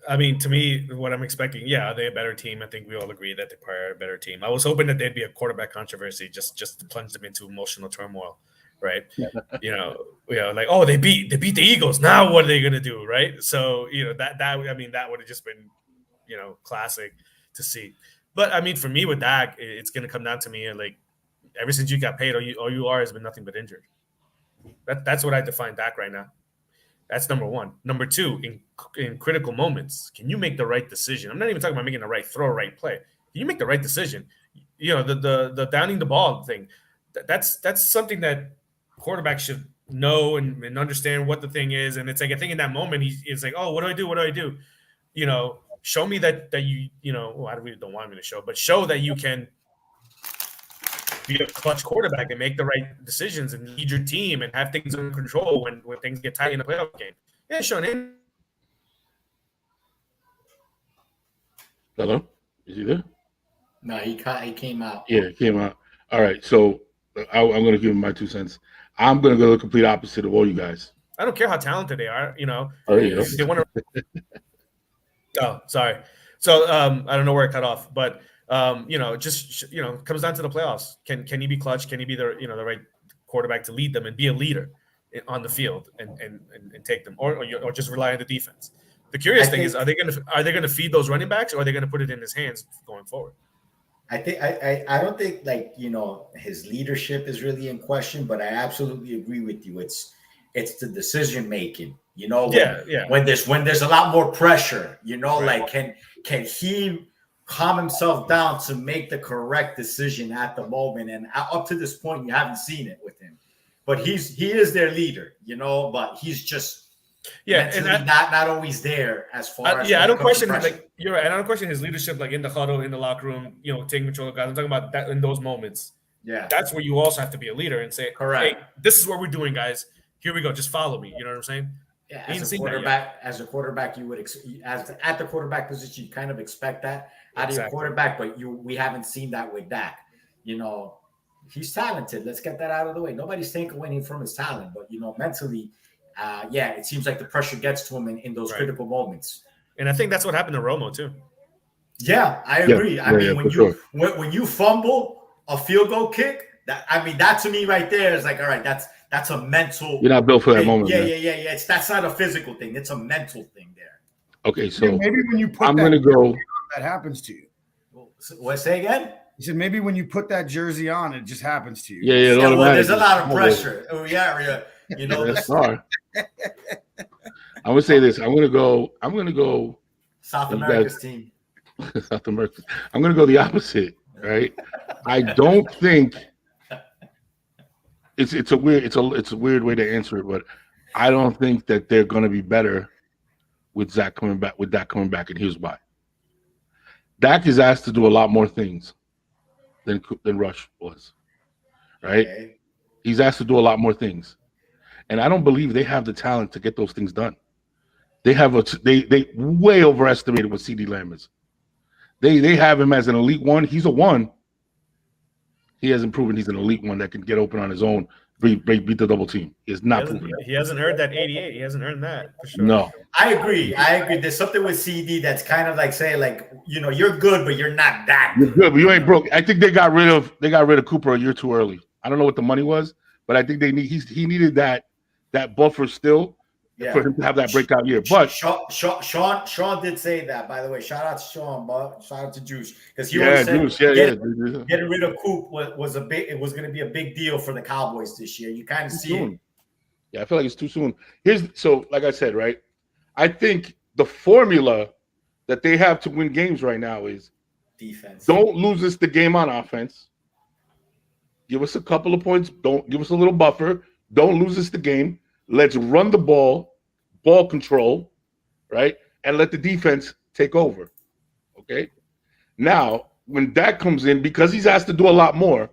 I mean, to me, what I'm expecting, are they a better team? I think we all agree that they probably are a better team. I was hoping that they'd be a quarterback controversy just to plunge them into emotional turmoil, right? Like, oh, they beat the Eagles. Now what are they gonna do, right? So that would have just been classic to see. But I mean, for me with Dak, it's gonna come down to me like ever since you got paid, all you are has been nothing but injured. That's what I define Dak right now. That's number one. Number two, in critical moments, can you make the right decision? I'm not even talking about making the right throw, right play. Can you make the right decision? The downing the ball thing. That's something that quarterbacks should know and understand what the thing is. And it's like, I think in that moment, he's like, oh, what do I do? What do I do? Show me that well, I really don't want me to show, but show that you can be a clutch quarterback and make the right decisions and lead your team and have things under control when things get tight in a playoff game. Yeah, Sean. Hello? Is he there? No, he came out. Yeah, he came out. All right, so I'm going to give him my 2 cents. I'm going to go the complete opposite of all you guys. I don't care how talented they are, Oh, yeah. They want to. Oh, sorry. So I don't know where it cut off, but just comes down to the playoffs. Can he be clutch? Can he be the the right quarterback to lead them and be a leader on the field and take them, or just rely on the defense? The curious thing is, are they going to feed those running backs, or are they going to put it in his hands going forward? I don't think his leadership is really in question, but I absolutely agree with you. It's the decision making. When there's a lot more pressure. Right. Like can he calm himself down to make the correct decision at the moment? And up to this point, you haven't seen it with him. But he is their leader, but he's just not always there as far as I don't question you're right. I don't question his leadership, like in the huddle, in the locker room, taking control of guys. I'm talking about that in those moments. Yeah, that's where you also have to be a leader and say, correct. Hey, this is what we're doing, guys. Here we go. Just follow me. You know what I'm saying? Yeah, as a quarterback, you would at the quarterback position, you kind of expect that out of your quarterback, but we haven't seen that with Dak. He's talented. Let's get that out of the way. Nobody's taking away from his talent, but mentally, it seems like the pressure gets to him in those critical moments. And I think that's what happened to Romo too. Yeah, I agree. I mean, when you fumble a field goal kick, that to me right there is like, all right, that's a mental. You're not built for that moment. Yeah. That's not a physical thing. It's a mental thing there. Okay, so maybe when you put that happens to you. What? Say again? He said maybe when you put that jersey on, it just happens to you. Yeah. Well, there's a lot of pressure. Oh yeah. That's hard. I'm gonna say this. I'm gonna go. South America's team. South America. I'm gonna go the opposite. Right. I don't think. It's a weird way to answer it, but I don't think that they're going to be better with Dak coming back, and here's why. Dak is asked to do a lot more things than Rush was, right? Okay. He's asked to do a lot more things, and I don't believe they have the talent to get those things done. They way overestimated what CeeDee Lamb is. They have him as an elite one. He's a one. He hasn't proven he's an elite one that can get open on his own, beat the double team. He has not proven that. He hasn't earned that 88. He hasn't earned that for sure. No. I agree. There's something with CD that's kind of like saying, like, you're good, but you're not that good. You're good, but you ain't broke. I think they got rid of Cooper a year too early. I don't know what the money was, but I think he needed that buffer still. for him to have that breakout year. But Sean did say that, by the way. Shout out to Sean, but shout out to Juice, because he yeah, always said Juice, getting rid of Coop was a big. It was going to be a big deal for the Cowboys this year. You kind of see it. Yeah, I feel like it's too soon. So like I said, right? I think the formula that they have to win games right now is defense. Don't lose us the game on offense. Give us a couple of points. Don't give us a little buffer. Don't lose us the game. Let's run the ball control, right? And let the defense take over. Okay. Now, when Dak comes in, because he's asked to do a lot more,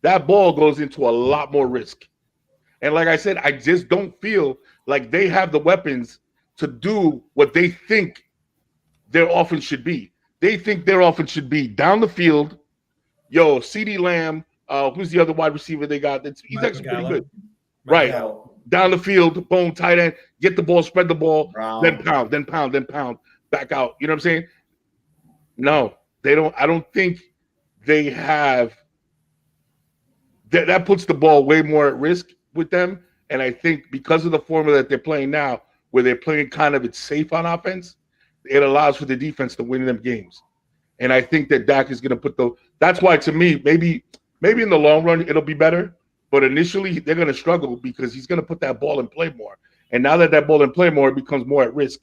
that ball goes into a lot more risk. And like I said, I just don't feel like they have the weapons to do what they think their offense should be. They think their offense should be down the field. Yo, CeeDee Lamb, who's the other wide receiver they got? He's actually pretty good. Right. Down the field, boom, tight end, get the ball, spread the ball, then pound, back out. You know what I'm saying? No, they don't. I don't think they have that puts the ball way more at risk with them. And I think because of the formula that they're playing now, where they're playing kind of it's safe on offense, it allows for the defense to win them games. And I think that Dak is going to put that's why, to me, maybe in the long run, it'll be better. But initially, they're going to struggle because he's going to put that ball in play more. And now that ball in play more, it becomes more at risk.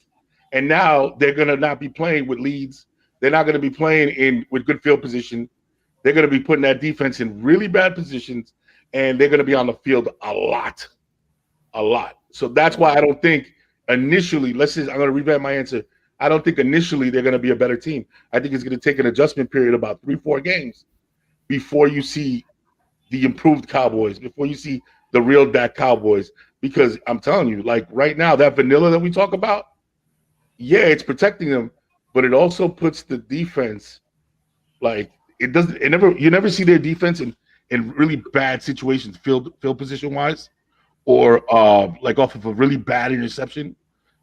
And now they're going to not be playing with leads. They're not going to be playing with good field position. They're going to be putting that defense in really bad positions, and they're going to be on the field a lot. So that's why I don't think initially, I'm going to revamp my answer. I don't think initially they're going to be a better team. I think it's going to take an adjustment period about 3-4 games before you see the improved Cowboys, before you see the real Dak Cowboys. Because I'm telling you, like right now, that vanilla that we talk about, yeah, it's protecting them, but it also puts the defense, like you never see their defense in really bad situations, field position wise, or like off of a really bad interception.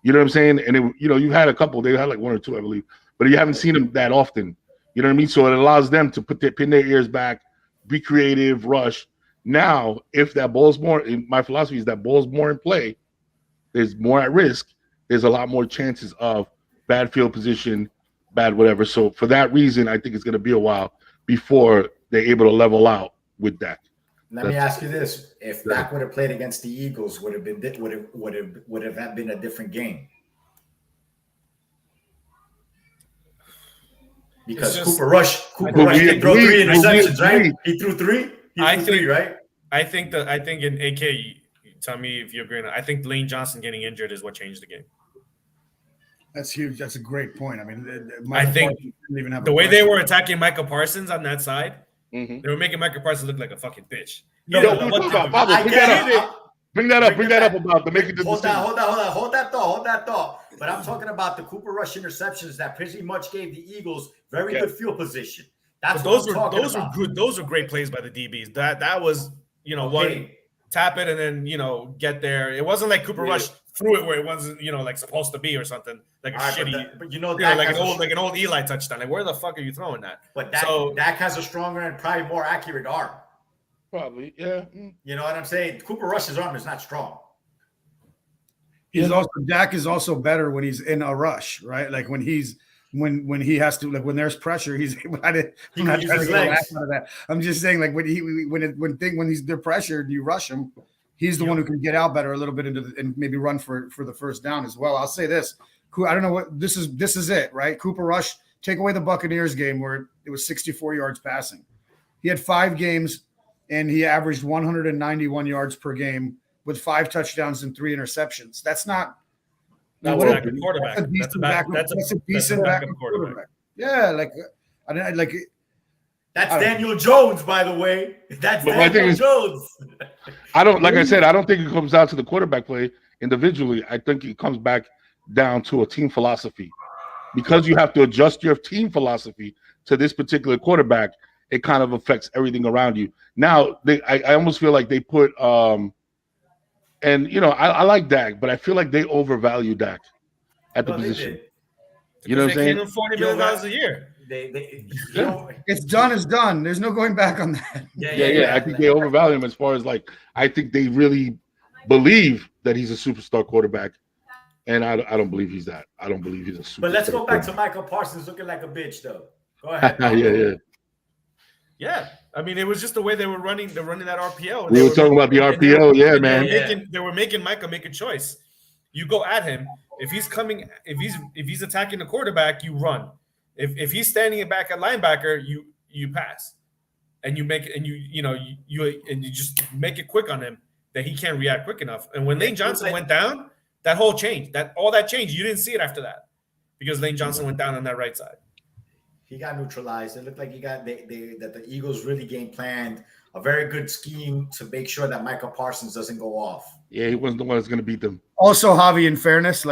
You know what I'm saying? And you had a couple. They had like 1 or 2, I believe, but you haven't seen them that often. You know what I mean? So it allows them to pin their ears back, be creative, rush. Now, if that ball's more, my philosophy is that ball's more in play, there's more at risk. There's a lot more chances of bad field position, bad whatever. So for that reason, I think it's going to be a while before they're able to level out with Dak. Let me ask you this: if Dak would have played against the Eagles, would have that been a different game? Because Cooper Rush did throw 3 interceptions, right? He threw 3. I think, right? I think in AK, tell me if you agree. I think Lane Johnson getting injured is what changed the game. That's huge. That's a great point. I mean, I think the way they were attacking Michael Parsons on that side, they were making Michael Parsons look like a fucking bitch. Bring that up about the making the decision. Hold that thought. But I'm talking about the Cooper Rush interceptions that pretty much gave the Eagles very good field position. Those were good. Those were great plays by the DBs. That was one tap it and then get there. It wasn't like Cooper Rush threw it where it wasn't like supposed to be or something like a shitty. But like an old Eli touchdown. Like where the fuck are you throwing that? But Dak has a stronger and probably more accurate arm. Probably, yeah. You know what I'm saying? Cooper Rush's arm is not strong. Dak is also better when he's in a rush, right? Like when he has to, like when there's pressure, he's able to use his legs. Out of that. I'm just saying, like when they're pressured, you rush him. He's the one who can get out better a little bit and maybe run for the first down as well. I'll say this: I don't know what this is it, right? Cooper Rush, take away the Buccaneers game where it was 64 yards passing. He had 5 games and he averaged 191 yards per game with 5 touchdowns and 3 interceptions. That's not a backup quarterback. That's a decent backup quarterback. Yeah, that's Daniel Jones, by the way. That's Daniel Jones. I don't think it comes down to the quarterback play individually. I think it comes back down to a team philosophy. Because you have to adjust your team philosophy to this particular quarterback, it kind of affects everything around you. Now, I almost feel like they put I like Dak, but I feel like they overvalue Dak at the position. You know what I'm saying? $40 million a year. It's done is done. There's no going back on that. Yeah. I think they overvalue him as far as like I think they really believe that he's a superstar quarterback, and I don't believe he's that. I don't believe he's a superstar. But let's go back to Michael Parsons looking like a bitch, though. Go ahead. Yeah. I mean, it was just the way they were running. They're running that RPO. We were talking about the RPO, yeah, man. They were making Micah make a choice. You go at him. If he's coming, if he's attacking the quarterback, you run. If he's standing it back at linebacker, you pass, and you make and you just make it quick on him that he can't react quick enough. And when Lane Johnson went down, that whole changed. All that changed. You didn't see it after that because Lane Johnson went down on that right side. He got neutralized. It looked like that the Eagles really game planned a very good scheme to make sure that Michael Parsons doesn't go off. Yeah, he wasn't the one that's going to beat them. Also, Javi, in fairness,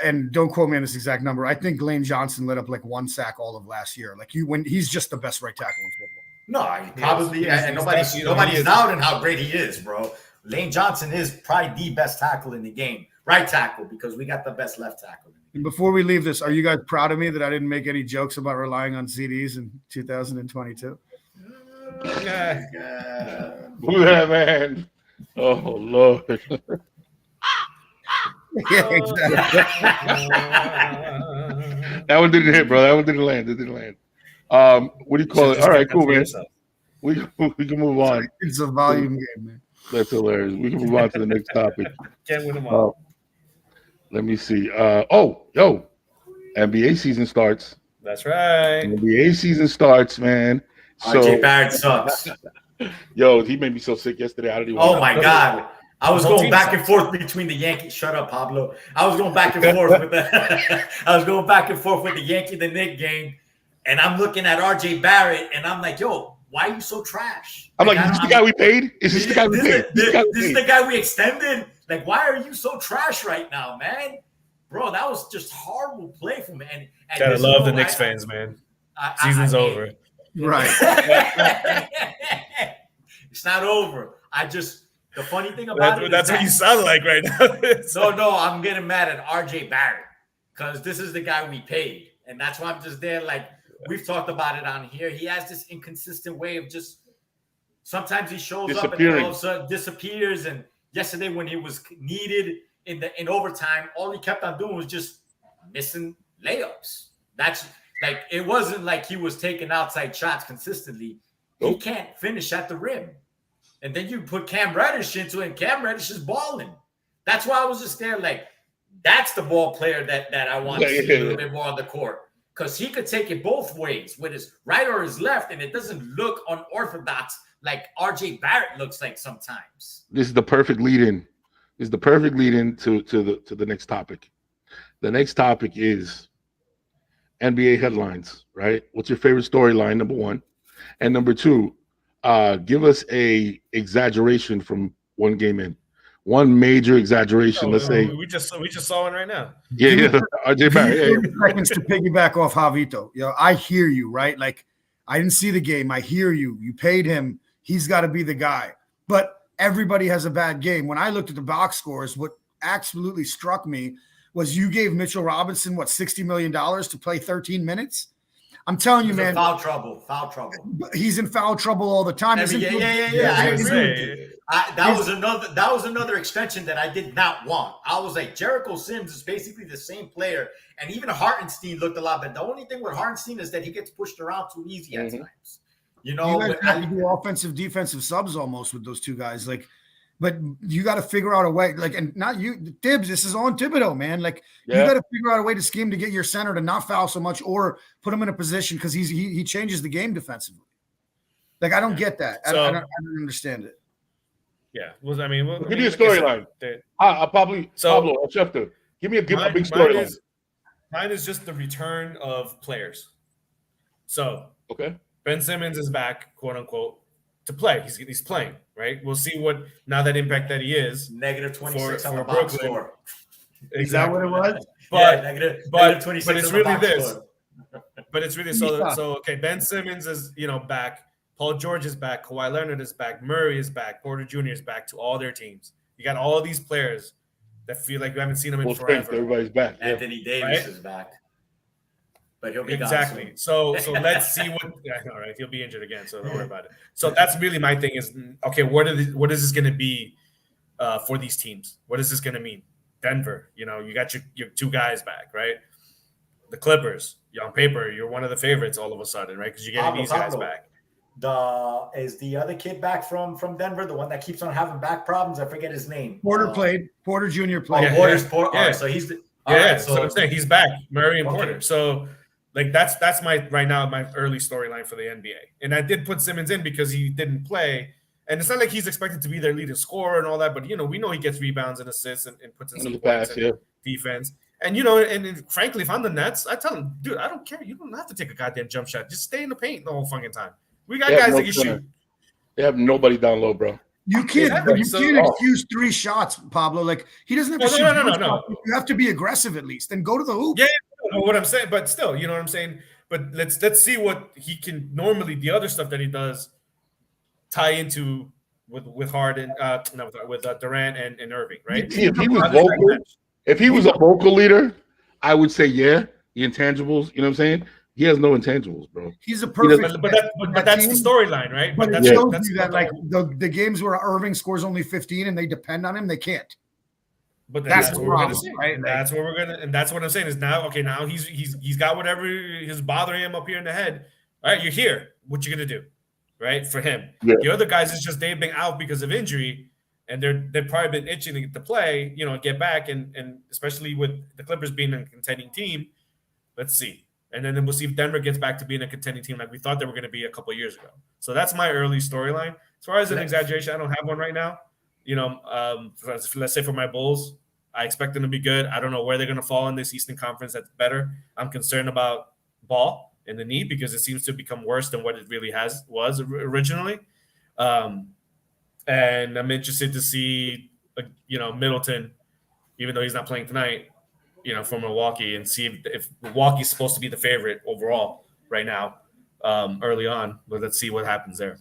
and don't quote me on this exact number, I think Lane Johnson let up like 1 sack all of last year. When he's just the best right tackle in football. No, he probably, and nobody's doubting how great he is, bro. Lane Johnson is probably the best tackle in the game, right tackle, because we got the best left tackle. And before we leave this, are you guys proud of me that I didn't make any jokes about relying on CDs in 2022? Yeah, man. Oh, Lord. Yeah, exactly. That one didn't hit, bro. That one didn't land. It didn't land. What do you call it? All right, cool, man. We can move on. It's a volume game, man. That's hilarious. We can move on to the next topic. Can't win them all. Let me see. NBA season starts. That's right. NBA season starts, man. So RJ Barrett sucks. Yo, he made me so sick yesterday. I don't even. Oh my God. I was going back and forth between the Yankees. Shut up, Pablo. I was going back and forth with the Yankee the Knicks game, and I'm looking at RJ Barrett, and I'm like, yo, why are you so trash? I'm like, is this the guy we paid? Is this the guy we paid? This is the guy we extended? Like, why are you so trash right now, man? Bro, that was just horrible play from him. And gotta love the Knicks fans, man. Season's over. Right. It's not over. The funny thing about it that's what you sound like right now. No, I'm getting mad at RJ Barrett because this is the guy we paid. And that's why I'm just there. Like, we've talked about it on here. He has this inconsistent way of just sometimes he shows up and all of a sudden disappears. And yesterday when he was needed in overtime, all he kept on doing was just missing layups. That's like, it wasn't like he was taking outside shots consistently. He can't finish at the rim. And then you put Cam Reddish into it, and Cam Reddish is balling. That's why I was just there like, that's the ball player that I want to see a little bit more on the court. Because he could take it both ways, with his right or his left, and it doesn't look unorthodox like RJ Barrett looks like sometimes. This is the perfect lead-in. This is the perfect lead-in to the next topic. The next topic is NBA headlines, right? What's your favorite storyline, number one? And number two, give us a exaggeration from one game in. One major exaggeration. Let's say we just saw one right now. Yeah. RJ Barrett. Seconds to piggyback off Javito. I hear you, right? Like, I didn't see the game. I hear you. You paid him. He's got to be the guy. But everybody has a bad game. When I looked at the box scores, what absolutely struck me was you gave Mitchell Robinson $60 million to play 13 minutes. I'm telling you, man. Foul trouble. He's in foul trouble all the time. I agree. That was another extension that I did not want. I was like, Jericho Sims is basically the same player, and even Hartenstein looked a lot better. The only thing with Hartenstein is that he gets pushed around too easy at times. You guys have to do offensive, defensive subs almost with those two guys. Like, but you got to figure out a way. Like, and not you, Tibbs. This is on Thibodeau, man. Like, you got to figure out a way to scheme to get your center to not foul so much, or put him in a position because he changes the game defensively. Like, I don't get that. I don't understand it. Yeah, well, I mean, give me a storyline. Pablo or Schefter. Give me a big storyline. Mine is just the return of players. So, Ben Simmons is back, quote unquote, to play. He's playing, right? We'll see what now that impact that he is. Negative 26 on the box score. Exactly. Is that what it was? But negative 26. But it's really this. But it's really so. Okay, Ben Simmons is back. Paul George is back. Kawhi Leonard is back. Murray is back. Porter Jr. is back to all their teams. You got all these players that feel like we haven't seen them in forever. Everybody's back. Anthony Davis is back. But he'll be exactly. gone soon. So let's see what. All right, he'll be injured again, so don't worry about it. So that's really my thing. Is okay. What is this going to be for these teams. What is this going to mean? Denver, you got your two guys back, right? The Clippers, on paper, you're one of the favorites all of a sudden, right? Because you're getting these guys back. Is the other kid back from Denver, the one that keeps on having back problems? I forget his name. Porter Jr. played. Porter. Yeah. So he's so I'm saying he's back, Murray and Porter. So like that's my right now my early storyline for the NBA. And I did put Simmons in because he didn't play. And it's not like he's expected to be their leading scorer and all that, but we know he gets rebounds and assists and puts in some points and defense. And and frankly, if I'm the Nets, I tell him, dude, I don't care. You don't have to take a goddamn jump shot. Just stay in the paint the whole fucking time. We got guys that can shoot. They have nobody down low, bro. You can't excuse 3 shots, Pablo. Like he doesn't have to shoot. No. You have to be aggressive at least and go to the hoop. Yeah, what I'm saying, but still, you know what I'm saying. But let's see what he can normally. The other stuff that he does tie into with Harden, with Durant and Irving, right? See, if he was a vocal leader, I would say the intangibles. You know what I'm saying? He has no intangibles, bro. He's a perfect. But that's the storyline, right? But it shows you that like the games where Irving scores only 15 and they depend on him, they can't. But that's what we're gonna see. Right? That's what we're gonna, and that's what I'm saying is now he's got whatever is bothering him up here in the head. All right, you're here. What you gonna do, right? For him, the other guys is just they've been out because of injury, and they've probably been itching to get to play, get back, and especially with the Clippers being a contending team. Let's see, and then we'll see if Denver gets back to being a contending team like we thought they were going to be a couple of years ago. So that's my early storyline. As far as an exaggeration, I don't have one right now. Let's say for my Bulls, I expect them to be good. I don't know where they're going to fall in this Eastern Conference. That's better. I'm concerned about Ball and the knee because it seems to become worse than what it really was originally. And I'm interested to see, Middleton, even though he's not playing tonight, from Milwaukee, and see if Milwaukee's supposed to be the favorite overall right now, early on. But let's see what happens there.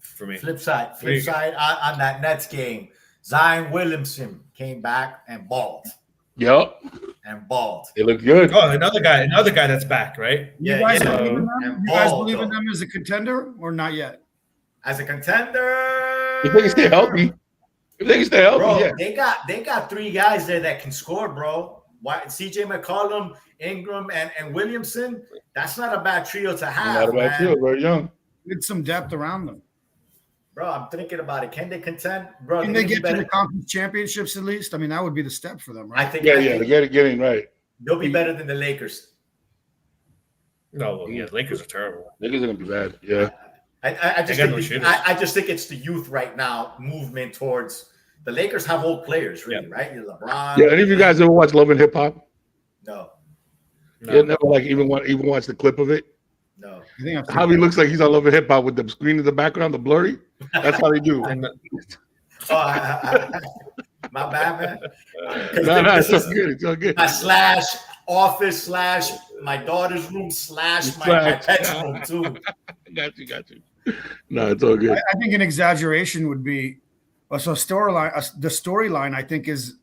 For me, flip side on that Nets game, Zion Williamson came back and balled. Yep. And balled. It looked good. Oh, another guy that's back, right? You guys believe in them as a contender or not yet? As a contender, if they can stay healthy. Bro, they got 3 guys there that can score, bro. CJ McCollum, Ingram, and Williamson. That's not a bad trio to have. Not a bad trio, very young. With some depth around them. Bro, I'm thinking about it. Can they contend? Bro, can they get to the conference championships at least? I mean, that would be the step for them, right? I think getting right. They'll be better than the Lakers. No, Lakers are terrible. Lakers are gonna be bad. Yeah. I just think it's the youth right now movement towards the Lakers have old players, really, right? LeBron. Yeah, any of you guys ever watch Love and Hip Hop? No. You never even watch the clip of it? No. How he looks like he's on Love and Hip Hop with the screen in the background, the blurry. That's how they do. My bad, man. No, it's so good. It's so good. My office / my daughter's room / my pet's room too. Got you. No, it's all good. I think an exaggeration would be the storyline. I think is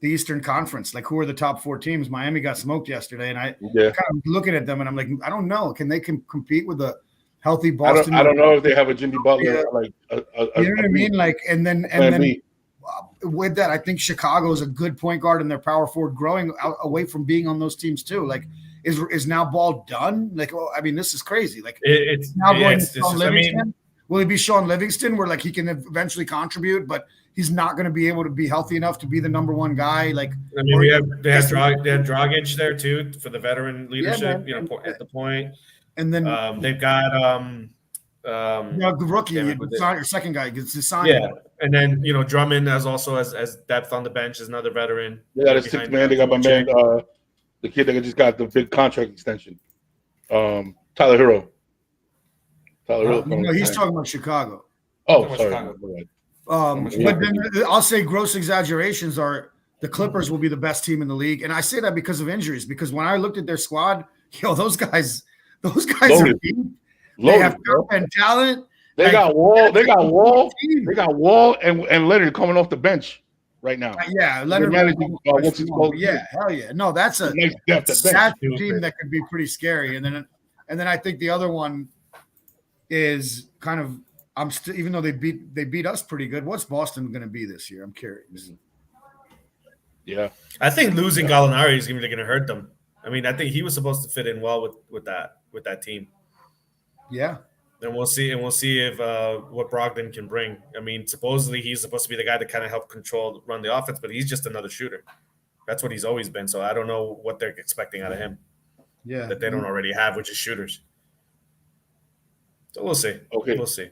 the Eastern Conference. Like, who are the top 4 teams? Miami got smoked yesterday, and I kind of looking at them, and I'm like, I don't know. Can they compete with a healthy Boston? I don't know if they have a Jimmy Butler. You know what I mean? Like, and then with that, I think Chicago is a good point guard in their power forward, growing away from being on those teams too. Like, is now Ball done? Like, I mean, this is crazy. Like, it's now going to Sean Livingston. Will he be Sean Livingston, where like he can eventually contribute, but he's not going to be able to be healthy enough to be the number 1 guy? Like, I mean, they had Dragic there too for the veteran leadership. At the point, and then they've got the rookie, your second guy gets signed. Yeah, and then Drummond as depth on the bench is another veteran. They got a 6th man. They got my man, the kid that just got the big contract extension, Tyler Hero. No, he's talking about Chicago. Oh, sorry. But then I'll say gross exaggerations are the Clippers will be the best team in the league, and I say that because of injuries. Because when I looked at their squad, those guys are deep. They have and talent. They got Wall. They got Wall and Leonard coming off the bench right now. Leonard. Hell yeah. No, that's a team that could be pretty scary. And then I think the other one is kind of I'm still, even though they beat us pretty good. What's Boston going to be this year? I'm curious. Yeah, I think losing Gallinari is going to hurt them. I mean, I think he was supposed to fit in well with that team. Yeah. And we'll see if what Brogdon can bring. I mean, supposedly he's supposed to be the guy to kind of help run the offense, but he's just another shooter. That's what he's always been. So I don't know what they're expecting out of him. Yeah, that they don't already have, which is shooters. So we'll see. Okay. We'll see.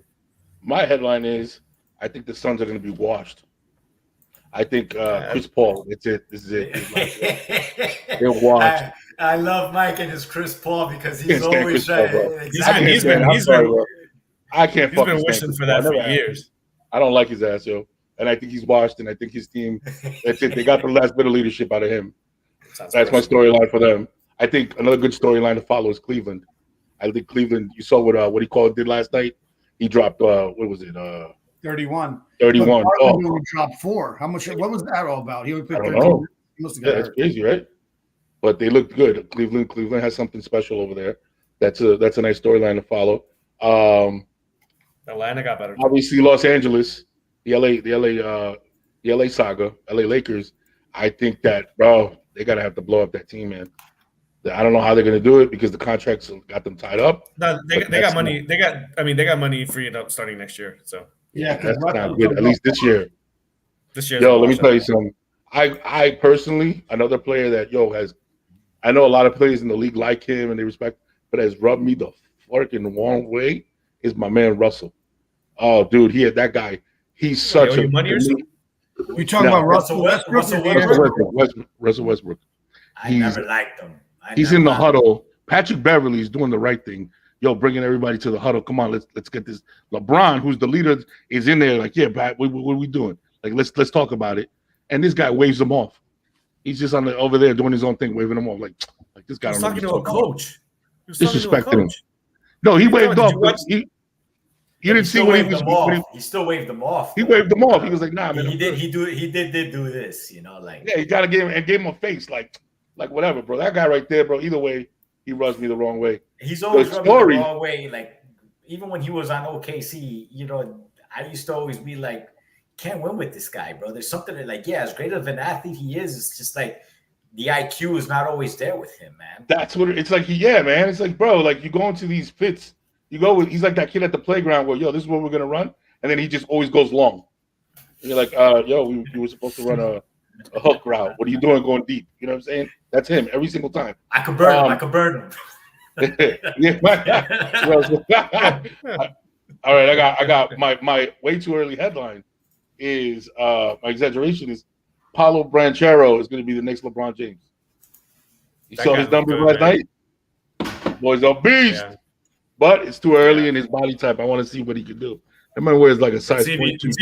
My headline is, I think the Suns are going to be washed. I think Chris Paul. That's it. This is it. They're washed. I love Mike and his Chris Paul because he's always Paul, he's been I can't. He's been wishing for that for years. I don't like his ass, yo. And I think he's washed. And I think his team. That's it. They got the last bit of leadership out of him. That's my storyline for them. I think another good storyline to follow is Cleveland. I think Cleveland. You saw what he did last night. He dropped what was it? 31. 31. He dropped 4. How much? What was that all about? He only played 13. Yeah, that's crazy, right? But they looked good. Cleveland has something special over there. That's a nice storyline to follow. Atlanta got better. Obviously, Los Angeles, the LA saga, LA Lakers. I think that, bro, they gotta have to blow up that team, man. I don't know how they're gonna do it because the contracts got them tied up. No, they got money. They got money freed up starting next year. So yeah, that's not good. At least this year. This year. Yo, let me tell you something. I personally, another player that I know a lot of players in the league like him and they respect, but has rubbed me the fucking wrong way is my man Russell. Oh, dude, that guy. He's such a money or something. You talking about Russell Westbrook? Russell Westbrook. I never liked him. He's in the huddle. Patrick Beverley's doing the right thing. Yo, bringing everybody to the huddle. Come on, let's get this. LeBron, who's the leader, is in there. Like, yeah, Pat, what are we doing? Like, let's talk about it. And this guy waves them off. He's just over there doing his own thing, waving them off. Like this guy. He's talking to a coach. Disrespecting him. No, he waved off. He didn't see what he was. He still waved them off. He waved them off. He was like, "Nah, man." He did do this, like. Yeah, he got to give him a face, like whatever, bro. That guy right there, bro. Either way, he rubs me the wrong way. He's always rubbed me the wrong way. Like even when he was on OKC, I used to always be like, can't win with this guy, bro. There's something that, like, yeah, as great of an athlete he is, it's just like the IQ is not always there with him, man. That's what it's like. Man. It's like, bro, like you go into these fits. He's like that kid at the playground where, this is what we're gonna run, and then he just always goes long. And you're like, we were supposed to run a hook route. What are you doing going deep? You know what I'm saying? That's him every single time. I could burn him. Yeah. All right, I got my way too early headline is my exaggeration is Paulo Branchero is going to be the next LeBron James. You saw his numbers last night. Boy's a beast, but it's too early in his body type. I want to see what he can do. That man wears like a size 22. Let's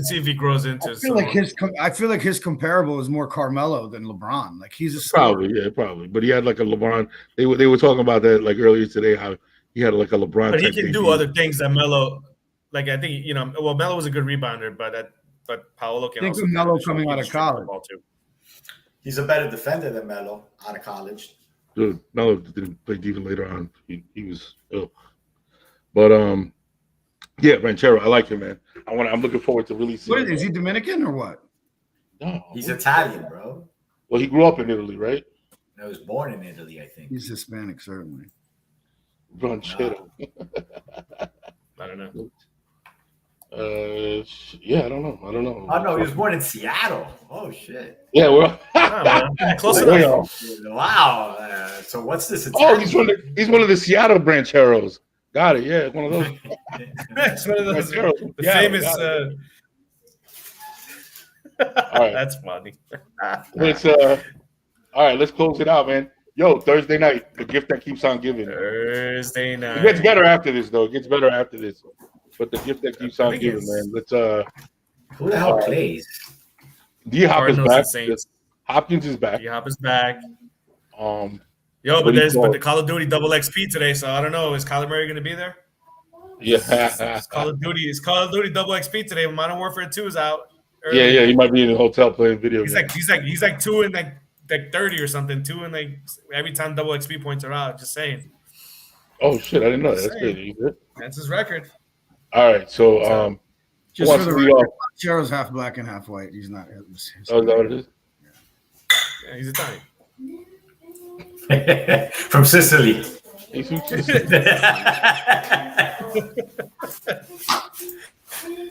see if he grows into. I feel like his comparable is more Carmelo than LeBron. Like he's a probably. But he had like a LeBron. They were talking about that like earlier today. How he had like a LeBron. But he can do other things that Melo. Like I think Melo was a good rebounder, but Paolo can. I think Melo coming out of college. He's a better defender than Melo out of college. Dude, Melo didn't play even later on. He was ill. But yeah, Ranchero, I like him, man. I'm looking forward to really seeing. Is he Dominican or what? No, he's Italian, bro. Well, he grew up in Italy, right? No, he was born in Italy, I think. He's Hispanic, certainly. Ranchero. No. I don't know. Yeah, I don't know. Oh no, he was born in Seattle. Oh shit. Yeah, we're close enough. Wow. So what's this? Italian? Oh, he's one of the Seattle Brancheros. Got it. Yeah, one of those. It's one of those. The famous. All right, that's funny. Let's all right. Let's close it out, man. Yo, Thursday night, the gift that keeps on giving. Thursday night. It gets better after this, though. It gets better after this. But the gift that keeps on giving, man. Let's who the hell plays? D Hop is back. Hopkins is back. D Hop is back. But the Call of Duty double XP today, so I don't know. Is Kyler Murray going to be there? Yeah. It's Call of Duty double XP today. Modern Warfare 2 is out. Early. Yeah. He might be in the hotel playing video games. He's like 2 in like 30 or something. 2 in like every time double XP points are out. Just saying. Oh shit! I didn't know that. That's crazy. That's his record. All right. So Just wants for the to lead record, off? Chero's half black and half white. He's not. Oh, is that what it is? Yeah, he's Italian. From Sicily. He's from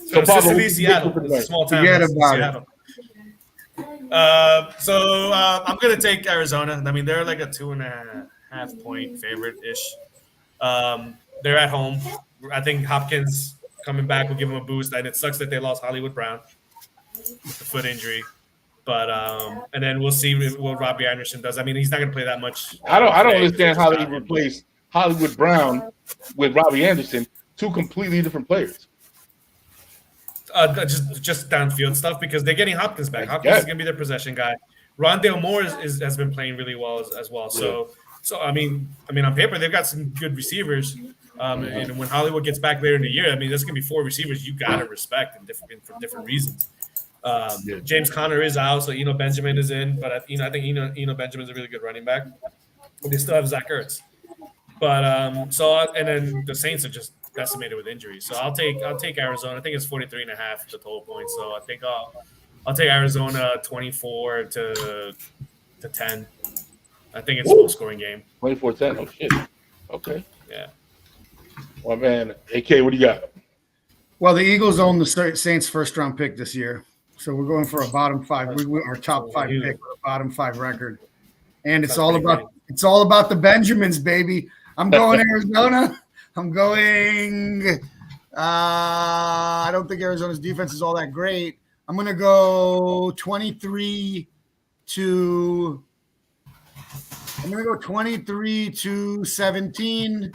So Pablo, Sicily, Seattle. It's a small town. Forget in about it. Seattle. I'm gonna take Arizona. I mean, they're like a 2.5 point favorite ish. They're at home. I think Hopkins coming back will give them a boost, and it sucks that they lost Hollywood Brown with the foot injury. But and then we'll see what Robbie Anderson does. I mean, he's not going to play that much. I don't today understand how they because replace Hollywood Brown with Robbie Anderson, two completely different players. Just downfield stuff because they're getting Hopkins back. I Hopkins get is going to be their possession guy. Rondale Moore has been playing really well as well. So I mean, on paper they've got some good receivers. And when Hollywood gets back later in the year, I mean, there's going to be 4 receivers you got to respect for different reasons. James Conner is out, so Benjamin is in, but I think Benjamin's a really good running back. But they still have Zach Ertz. But and then the Saints are just decimated with injuries. So I'll take Arizona. I think it's 43.5 the total points. So I think I'll take Arizona 24 to 10. I think it's a low scoring game. 24-10. Oh shit. Okay. Yeah. Well, man, AK, what do you got? Well, the Eagles own the Saints' first round pick this year. So we're going for a bottom 5. Our top 5 pick with a bottom 5 record. And it's all about the Benjamins, baby. I'm going Arizona. I'm going I don't think Arizona's defense is all that great. I'm going to go 23 to 17.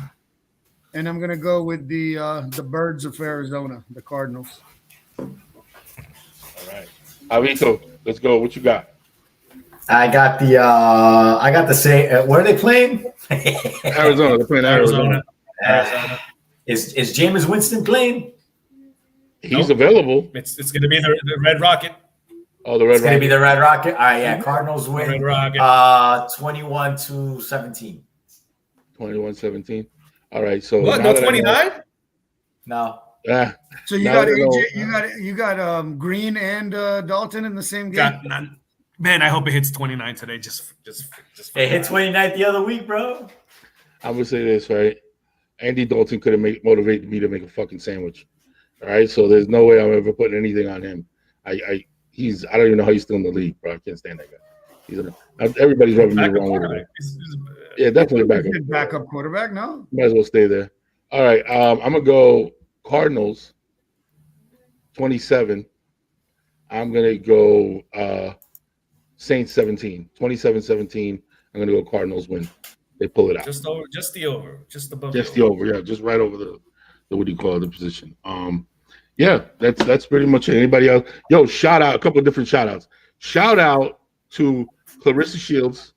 And I'm going to go with the Birds of Arizona, the Cardinals. All right. Avito, let's go. What you got? I got the same. Where are they playing? Arizona. They're playing Arizona. Is Jameis Winston playing? He's available. It's going to be the Red Rocket. Oh, the Red Rocket. It's going to be the Red Rocket. All right, yeah. Cardinals win. Red Rocket. 21-17. 21-17. All right. So what? No 29? No. Yeah. So you got AJ, you got Green and Dalton in the same game. Man, I hope it hits 29 today. Just it hit 29 the other week, bro. I would say this, right? Andy Dalton could have motivated me to make a fucking sandwich. All right. So there's no way I'm ever putting anything on him. I don't even know how he's still in the league, bro. I can't stand that guy. Everybody's rubbing me the wrong way. Yeah, definitely a backup quarterback. No, might as well stay there. All right, I'm gonna go Cardinals 27. I'm gonna go Saints 17. 27-17. I'm gonna go Cardinals win. They pull it out. Just the over. Just above. Just the over. Yeah, just right over the what do you call it, the position. Yeah, that's pretty much it. Anybody else? Yo, shout out a couple of different shout outs. Shout out to Clarissa Shields.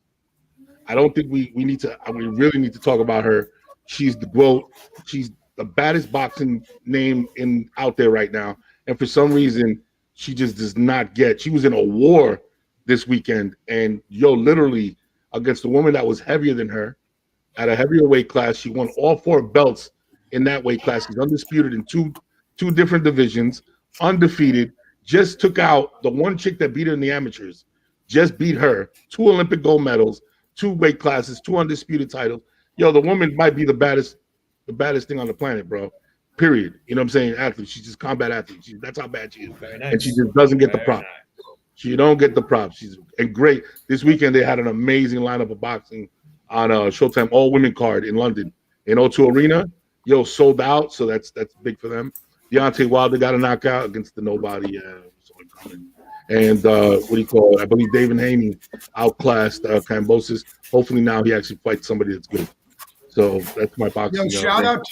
I don't think we really need to talk about her. She's the GOAT. She's the baddest boxing name out there right now. And for some reason, she just does not get. She was in a war this weekend, and literally against a woman that was heavier than her at a heavier weight class. She won all 4 belts in that weight class. She's undisputed in two different divisions, undefeated. Just took out the one chick that beat her in the amateurs. Just beat her. 2 Olympic gold medals, 2 weight classes, 2 undisputed titles. The woman might be the baddest thing on the planet, bro. Period. You know what I'm saying? Athlete. She's just combat athlete. That's how bad she is. Very nice. And she just doesn't get the props. Nice. She don't get the props. She's great. This weekend they had an amazing lineup of boxing on a Showtime all-women card in London in O2 Arena. Sold out, so that's big for them. Deontay Wilder got a knockout against the nobody. And what do you call it? I believe David Haney outclassed Kambosos. Hopefully now he actually fights somebody that's good. So that's my boxing. Shout out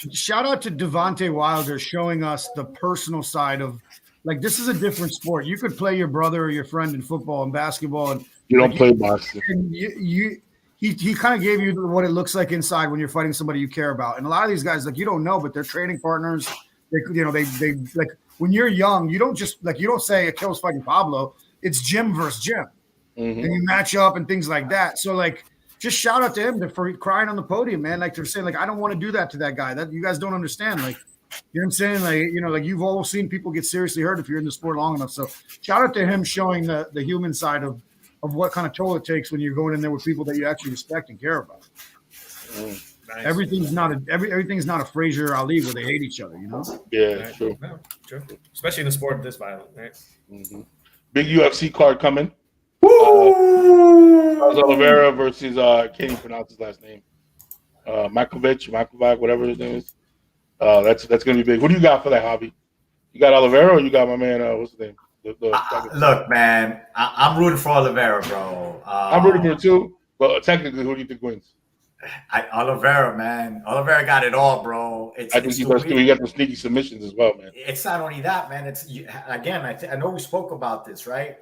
to Devontae Wilder showing us the personal side of, like, this is a different sport. You could play your brother or your friend in football and basketball, and you don't play boxing. He kind of gave you what it looks like inside when you're fighting somebody you care about. And a lot of these guys, like, you don't know, but they're training partners. They like, when you're young, you don't say Akil's fighting Pablo. It's Jim versus Jim, and you match up and things like that. So, like, just shout out to him for crying on the podium, man. Like, they're saying, like, I don't want to do that to that guy. That you guys don't understand. Like, You know what I'm saying? Like you've all seen people get seriously hurt if you're in the sport long enough. So shout out to him showing the human side of what kind of toll it takes when you're going in there with people that you actually respect and care about. Nice. Everything's not a Frazier Ali where they hate each other, you know? Yeah, Right. true. No, true. Especially in a sport this violent, right? Mm-hmm. Big UFC card coming. Oliveira versus can't even pronounce his last name. Makovic, whatever his name is. That's gonna be big. Who do you got for that, hobby? You got Oliveira or you got my man? What's his name? Look, man, I'm rooting for Oliveira, bro. I'm rooting for it too. But technically, who do you think wins? Oliveira, man. Oliveira got it all, bro. I think he does too. He got the sneaky submissions as well, man. It's not only that, man. It's again. I know we spoke about this, right?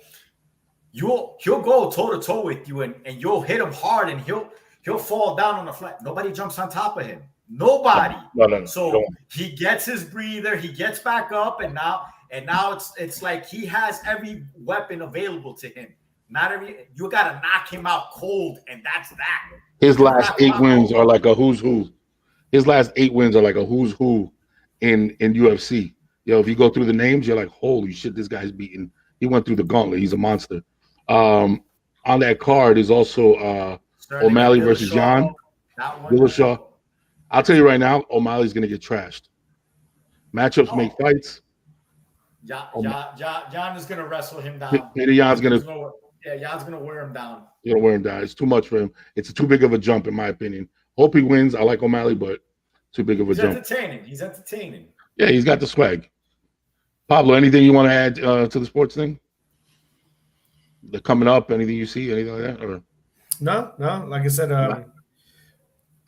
He'll go toe to toe with you, and you'll hit him hard, and he'll fall down on the flat. Nobody jumps on top of him. Nobody. No. So he gets his breather. He gets back up, and now it's like he has every weapon available to him. You got to knock him out cold, and that's that. His last 8 wins are like a who's who. His last 8 wins are like a who's who in UFC. If you go through the names, you're like, holy shit, this guy's beaten. He went through the gauntlet. He's a monster. On that card is also O'Malley versus Jan. Dillashaw. I'll tell you right now, O'Malley's going to get trashed. Matchups make fights. Jan is going to wrestle him down. Jan's going to wear him down. You're going to wear him down. It's too much for him. It's too big of a jump, in my opinion. Hope he wins. I like O'Malley, but too big of a jump. He's entertaining. Yeah, he's got the swag. Pablo, anything you want to add to the sports thing? The coming up, anything you see, anything like that? Or? No. Like I said,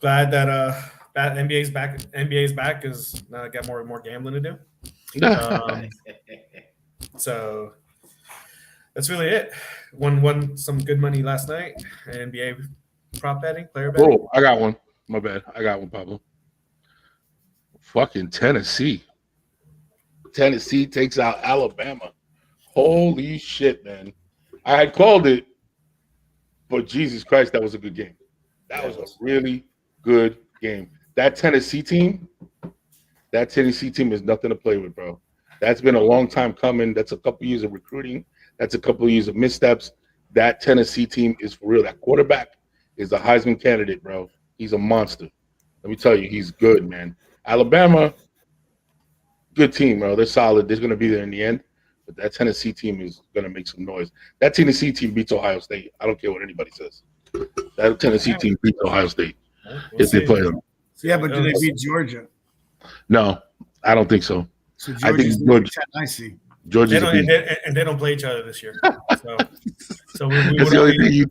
glad that NBA's back. NBA's back because got more gambling to do. So that's really it. Won some good money last night. NBA prop betting, player betting. Oh, I got one. My bad. I got one, Pablo. Fucking Tennessee. Tennessee takes out Alabama. Holy shit, man. I had called it, but Jesus Christ, that was a good game. That was a really good game. That Tennessee team is nothing to play with, bro. That's been a long time coming. That's a couple years of recruiting. That's a couple of years of missteps. That Tennessee team is for real. That quarterback is a Heisman candidate, bro. He's a monster. Let me tell you, he's good, man. Alabama, good team, bro. They're solid. They're going to be there in the end. But that Tennessee team is going to make some noise. That Tennessee team beats Ohio State. I don't care what anybody says. That Tennessee team beats Ohio State if they play them. Yeah, but do they beat Georgia? No, I don't think so. So I think Georgia. I see. They don't play each other this year. So we that's the only thing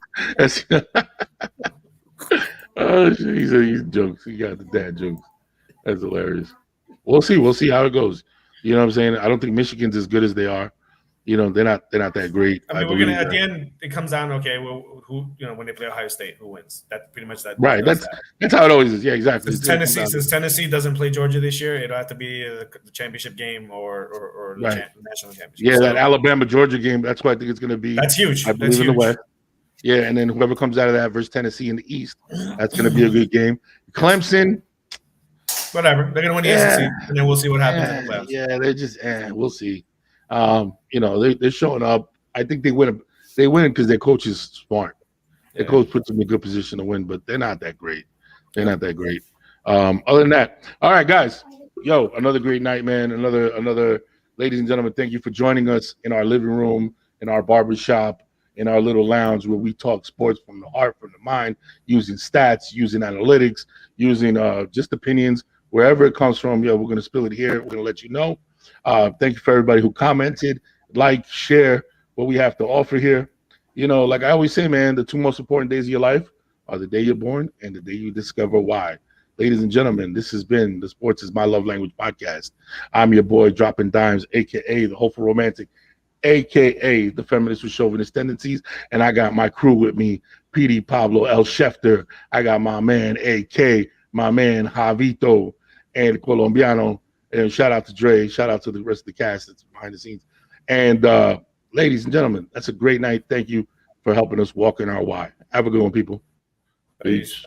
oh, he's jokes. He got the dad jokes. That's hilarious. We'll see. We'll see how it goes. You know what I'm saying? I don't think Michigan's as good as they are. They're not that great. I mean, we're gonna at the end. It comes down. Okay, well, who when they play Ohio State, who wins? That's pretty much that. Right. That's how it always is. Yeah, exactly. Since Tennessee doesn't play Georgia this year, it'll have to be the championship game or the national championship. Yeah, that Alabama Georgia game. That's what I think it's gonna be. That's huge. I believe in the West. Yeah, and then whoever comes out of that versus Tennessee in the East, that's gonna be a good game. Clemson. Whatever. They're gonna win the SEC, and then we'll see what happens in the playoffs. Yeah, they're just we'll see. They're showing up. I think they win. They win because their coach is smart. Their coach puts them in a good position to win, but they're not that great. Other than that, all right, guys. Yo, another great night, man. Another. Ladies and gentlemen, thank you for joining us in our living room, in our barber shop, in our little lounge where we talk sports from the heart, from the mind, using stats, using analytics, using just opinions. Wherever it comes from, we're going to spill it here. We're going to let you know. Thank you for everybody who commented, share what we have to offer here. Like I always say, man, the 2 most important days of your life are the day you're born and the day you discover why. Ladies and gentlemen, this has been the Sports is My Love Language podcast. I'm your boy, Dropping Dimes, a.k.a. the Hopeful Romantic, a.k.a. the Feminist with Chauvinist Tendencies. And I got my crew with me, PD Pablo L. Schefter. I got my man, A.K., my man, Javito, and Colombiano. And shout out to Dre. Shout out to the rest of the cast that's behind the scenes. And ladies and gentlemen, that's a great night. Thank you for helping us walk in our why. Have a good one, people. Peace.